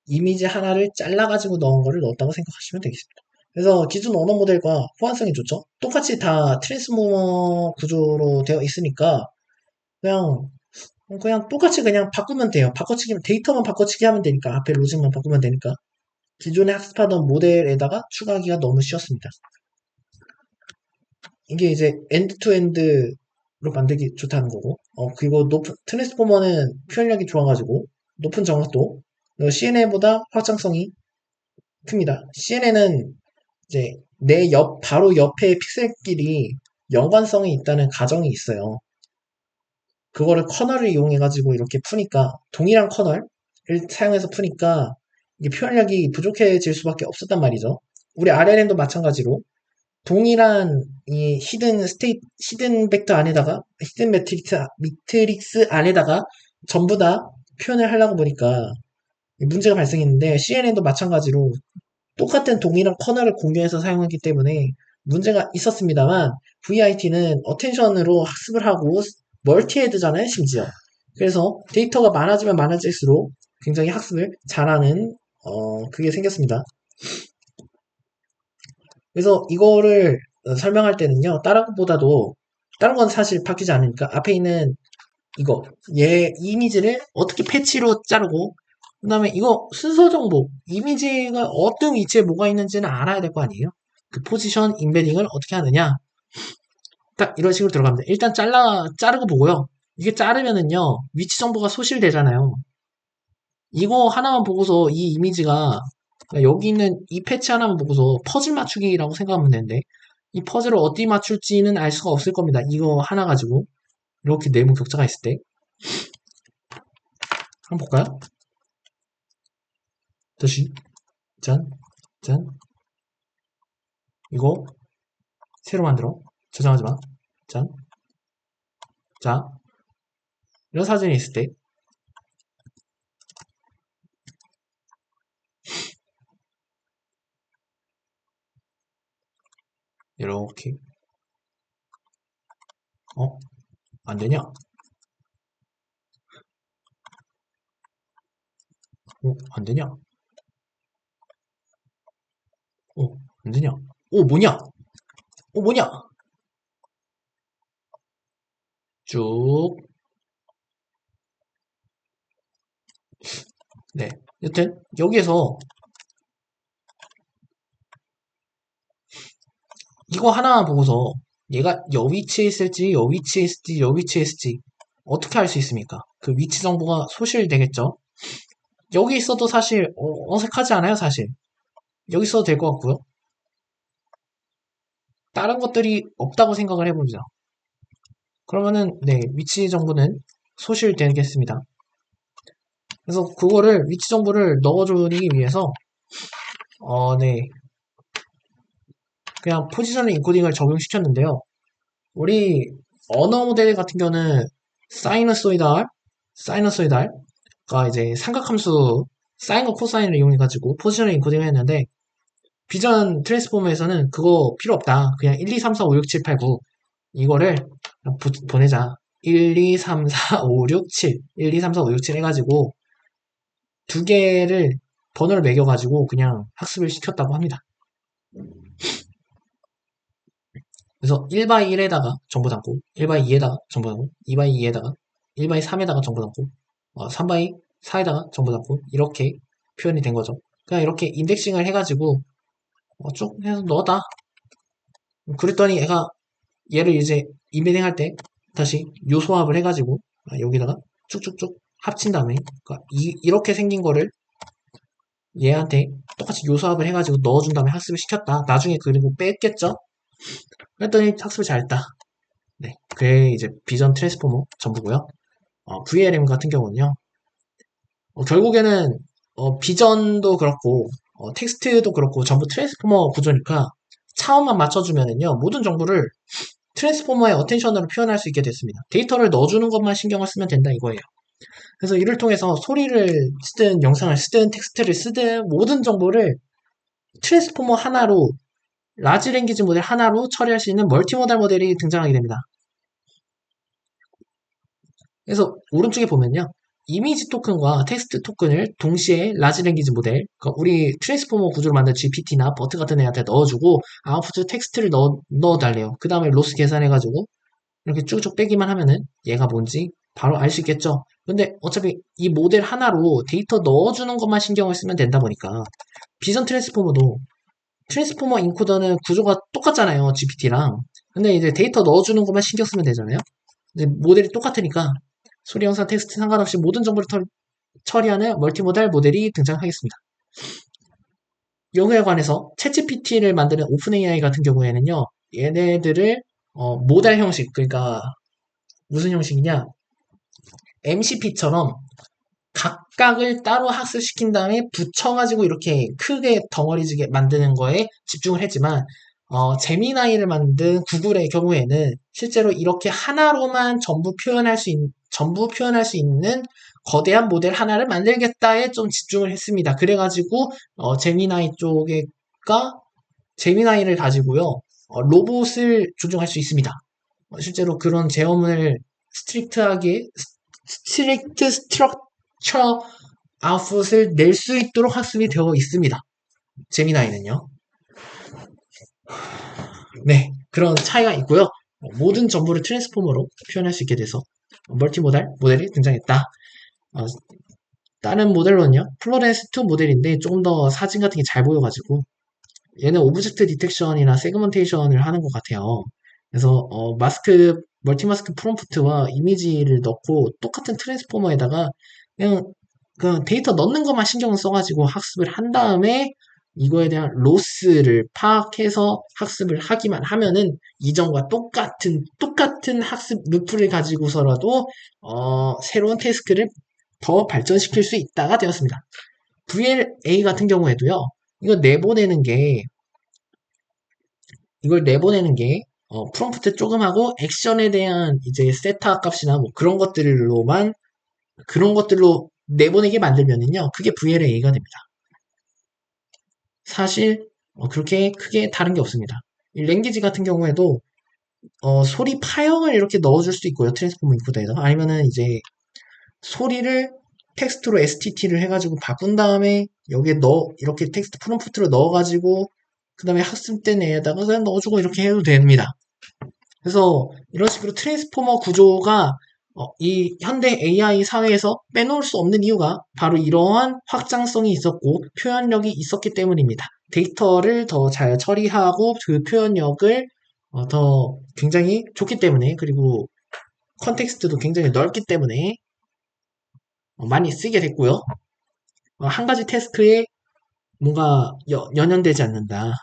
이미지 하나를 잘라가지고 넣은 거를 넣었다고 생각하시면 되겠습니다. 그래서 기존 언어 모델과 호환성이 좋죠. 똑같이 다 트랜스포머 구조로 되어 있으니까 그냥 똑같이 그냥 바꾸면 돼요. 바꿔치기면 데이터만 바꿔치기 하면 되니까 앞에 로직만 바꾸면 되니까 기존에 학습하던 모델에다가 추가하기가 너무 쉬웠습니다. 이게 이제 엔드 투 엔드로 만들기 좋다는 거고 그리고 트랜스포머는 표현력이 좋아가지고 높은 정확도 CNN보다 확장성이 큽니다. CNN은 이제 바로 옆에 픽셀끼리 연관성이 있다는 가정이 있어요. 그거를 커널을 이용해가지고 이렇게 푸니까, 동일한 커널을 사용해서 푸니까, 이게 표현력이 부족해질 수밖에 없었단 말이죠. 우리 RLN도 마찬가지로, 동일한 이 히든 벡터 안에다가, 히든 매트릭스 안에다가 전부 다 표현을 하려고 보니까 문제가 발생했는데, CNN도 마찬가지로 똑같은 동일한 커널을 공유해서 사용하기 때문에 문제가 있었습니다만, VIT는 어텐션으로 학습을 하고 멀티헤드잖아요, 심지어. 그래서 데이터가 많아지면 많아질수록 굉장히 학습을 잘하는 그게 생겼습니다. 그래서 이거를 설명할 때는요, 다른 건 사실 바뀌지 않으니까 앞에 있는 이거 이미지를 어떻게 패치로 자르고, 그 다음에 이거 순서 정보, 이미지가 어떤 위치에 뭐가 있는지는 알아야 될 거 아니에요. 그 포지션 임베딩을 어떻게 하느냐, 딱 이런 식으로 들어갑니다. 일단 자르고 보고요. 이게 자르면은요, 위치 정보가 소실되잖아요. 이거 하나만 보고서 이 이미지가, 그러니까 여기 있는 이 패치 하나만 보고서 퍼즐 맞추기라고 생각하면 되는데, 이 퍼즐을 어디 맞출지는 알 수가 없을 겁니다. 이거 하나 가지고 이렇게 내부 격차가 있을 때. 한번 볼까요? 다시 짠, 짠. 이거 새로 만들어. 저장하지 마. 짠. 자, 이런 사진이 있을 때 이렇게, 안 되냐? 안 되냐? 안 되냐? 뭐냐? 뭐냐? 쭉. 네. 여튼 여기에서 이거 하나만 보고서 얘가 여 위치에 있을지, 여 위치에 있을지, 여 위치에 있을지 어떻게 알 수 있습니까? 그 위치 정보가 소실되겠죠? 여기 있어도 사실 어색하지 않아요, 사실. 여기 있어도 될 것 같고요. 다른 것들이 없다고 생각을 해보죠. 그러면은 네, 위치 정보는 소실되겠습니다. 그래서 그거를 위치 정보를 넣어주기 위해서 네, 그냥 포지셔널 인코딩을 적용시켰는데요. 우리 언어 모델 같은 경우는 사이너소이달가 이제 삼각함수 사인과 코사인을 이용해가지고 포지셔널 인코딩을 했는데, 비전 트랜스포머에서는 그거 필요 없다. 그냥 1, 2, 3, 4, 5, 6, 7, 8, 9 이거를 보내자. 1, 2, 3, 4, 5, 6, 7 1, 2, 3, 4, 5, 6, 7 해가지고 두 개를 번호를 매겨가지고 그냥 학습을 시켰다고 합니다. 그래서 1x1에다가 정보 담고, 1x2에다가 정보 담고, 2x2에다가, 1x3에다가 정보 담고, 3x4에다가 정보 담고, 이렇게 표현이 된 거죠. 그냥 이렇게 인덱싱을 해가지고 쭉 해서 넣었다. 그랬더니 얘를 이제 인베딩 할 때 다시 요소합을 해가지고 여기다가 쭉쭉쭉 합친 다음에, 그러니까 이렇게 생긴 거를 얘한테 똑같이 요소합을 해가지고 넣어준 다음에 학습을 시켰다. 나중에 그리고 뺐겠죠? 그랬더니 학습을 잘했다. 네, 그게 이제 비전 트랜스포머 전부고요. VLM 같은 경우는요, 결국에는 비전도 그렇고 텍스트도 그렇고 전부 트랜스포머 구조니까 차원만 맞춰주면은요, 모든 정보를 트랜스포머의 어텐션으로 표현할 수 있게 됐습니다. 데이터를 넣어주는 것만 신경을 쓰면 된다 이거예요. 그래서 이를 통해서 소리를 쓰든 영상을 쓰든 텍스트를 쓰든 모든 정보를 트랜스포머 하나로, 라지 랭귀지 모델 하나로 처리할 수 있는 멀티모달 모델이 등장하게 됩니다. 그래서 오른쪽에 보면요, 이미지 토큰과 텍스트 토큰을 동시에 라지 랭귀지 모델, 그러니까 우리 트랜스포머 구조를 만든 GPT나 버트 같은 애한테 넣어주고 아웃풋 텍스트를 넣어달래요. 그 다음에 로스 계산해가지고 이렇게 쭉쭉 빼기만 하면은 얘가 뭔지 바로 알 수 있겠죠. 근데 어차피 이 모델 하나로 데이터 넣어주는 것만 신경을 쓰면 된다 보니까 비전 트랜스포머도, 트랜스포머 인코더는 구조가 똑같잖아요, GPT랑. 근데 이제 데이터 넣어주는 것만 신경 쓰면 되잖아요. 근데 모델이 똑같으니까 소리, 영상, 텍스트 상관없이 모든 정보를 처리하는 멀티모달 모델이 등장하겠습니다. 여기에 관해서 챗GPT를 만드는 오픈AI 같은 경우에는요, 얘네들을 모달 형식, 그러니까 무슨 형식이냐, MCP처럼 각각을 따로 학습시킨 다음에 붙여가지고 이렇게 크게 덩어리지게 만드는 거에 집중을 했지만 제미나이를 만든 구글의 경우에는 실제로 이렇게 하나로만 전부 표현할 수 있는 거대한 모델 하나를 만들겠다에 좀 집중을 했습니다. 그래가지고 제미나이 쪽에가 제미나이를 가지고요 로봇을 조종할 수 있습니다. 실제로 그런 제어문을 스트릭트 스트럭처 아웃풋을 낼 수 있도록 학습이 되어 있습니다. 제미나이는요. 네, 그런 차이가 있고요. 모든 정보를 트랜스포머로 표현할 수 있게 돼서 멀티모달 모델이 등장했다. 다른 모델로는요. 플로렌스2 모델인데 조금 더 사진 같은 게 잘 보여가지고 얘는 오브젝트 디텍션이나 세그먼테이션을 하는 것 같아요. 그래서 멀티마스크 프롬프트와 이미지를 넣고 똑같은 트랜스포머에다가 그냥 데이터 넣는 것만 신경을 써가지고 학습을 한 다음에 이거에 대한 로스를 파악해서 학습을 하기만 하면은 이전과 똑같은 학습 루프를 가지고서라도 새로운 태스크를 더 발전시킬 수 있다가 되었습니다. VLA 같은 경우에도요. 이걸 내보내는 게 프롬프트 조금 하고 액션에 대한 이제 세타 값이나 뭐 그런 것들로 내보내게 만들면은요. 그게 VLA가 됩니다. 사실 그렇게 크게 다른 게 없습니다. 이 랭귀지 같은 경우에도 소리 파형을 이렇게 넣어줄 수 있고요. 트랜스포머 인코더에다 아니면은 이제 소리를 텍스트로 STT를 해가지고 바꾼 다음에 여기에 이렇게 텍스트 프롬프트로 넣어가지고 그 다음에 학습된 애에다가 그냥 넣어주고 이렇게 해도 됩니다. 그래서 이런 식으로 트랜스포머 구조가 이 현대 AI 사회에서 빼놓을 수 없는 이유가 바로 이러한 확장성이 있었고 표현력이 있었기 때문입니다. 데이터를 더 잘 처리하고 그 표현력을 더 굉장히 좋기 때문에 그리고 컨텍스트도 굉장히 넓기 때문에 많이 쓰게 됐고요. 한 가지 태스크에 뭔가 연연되지 않는다.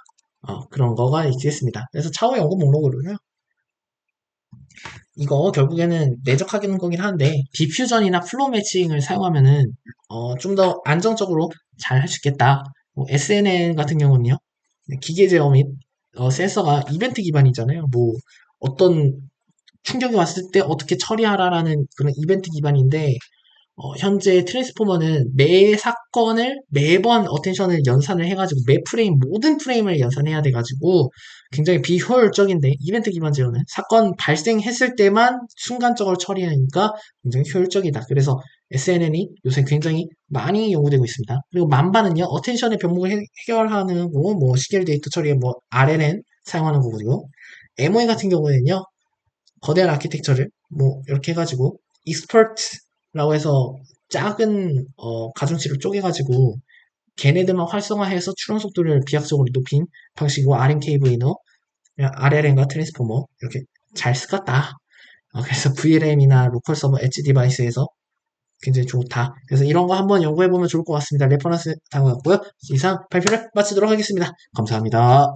그런 거가 있겠습니다. 그래서 차후 연구 목록으로요. 이거 결국에는 내적하기는 거긴 한데 디퓨전이나 플로우 매칭을 사용하면은 좀 더 안정적으로 잘 할 수 있겠다. 뭐 SNN 같은 경우는요. 기계 제어 및 센서가 이벤트 기반이잖아요. 뭐 어떤 충격이 왔을 때 어떻게 처리하라라는 그런 이벤트 기반인데 현재 트랜스포머는 매 사건을 매번 어텐션을 연산을 해가지고 모든 프레임을 연산해야 돼가지고 굉장히 비효율적인데 이벤트 기반 제어는 사건 발생했을 때만 순간적으로 처리하니까 굉장히 효율적이다. 그래서 SNN이 요새 굉장히 많이 연구되고 있습니다. 그리고 만바는요 어텐션의 병목을 해결하는 거고 뭐 시계열 데이터 처리에 뭐 RNN 사용하는 거고요. MOE 같은 경우에는요 거대한 아키텍처를 뭐 이렇게 해가지고 익스퍼트라고 해서 작은 가중치를 쪼개가지고 걔네들만 활성화해서 추론 속도를 비약적으로 높인 방식이고 RMKV너 RLN과 트랜스포머 이렇게 잘 쓰갔다. 그래서 VLM이나 로컬 서버 엣지 디바이스에서 굉장히 좋다. 그래서 이런 거 한번 연구해보면 좋을 것 같습니다. 레퍼런스 당했고요. 이상 발표를 마치도록 하겠습니다. 감사합니다.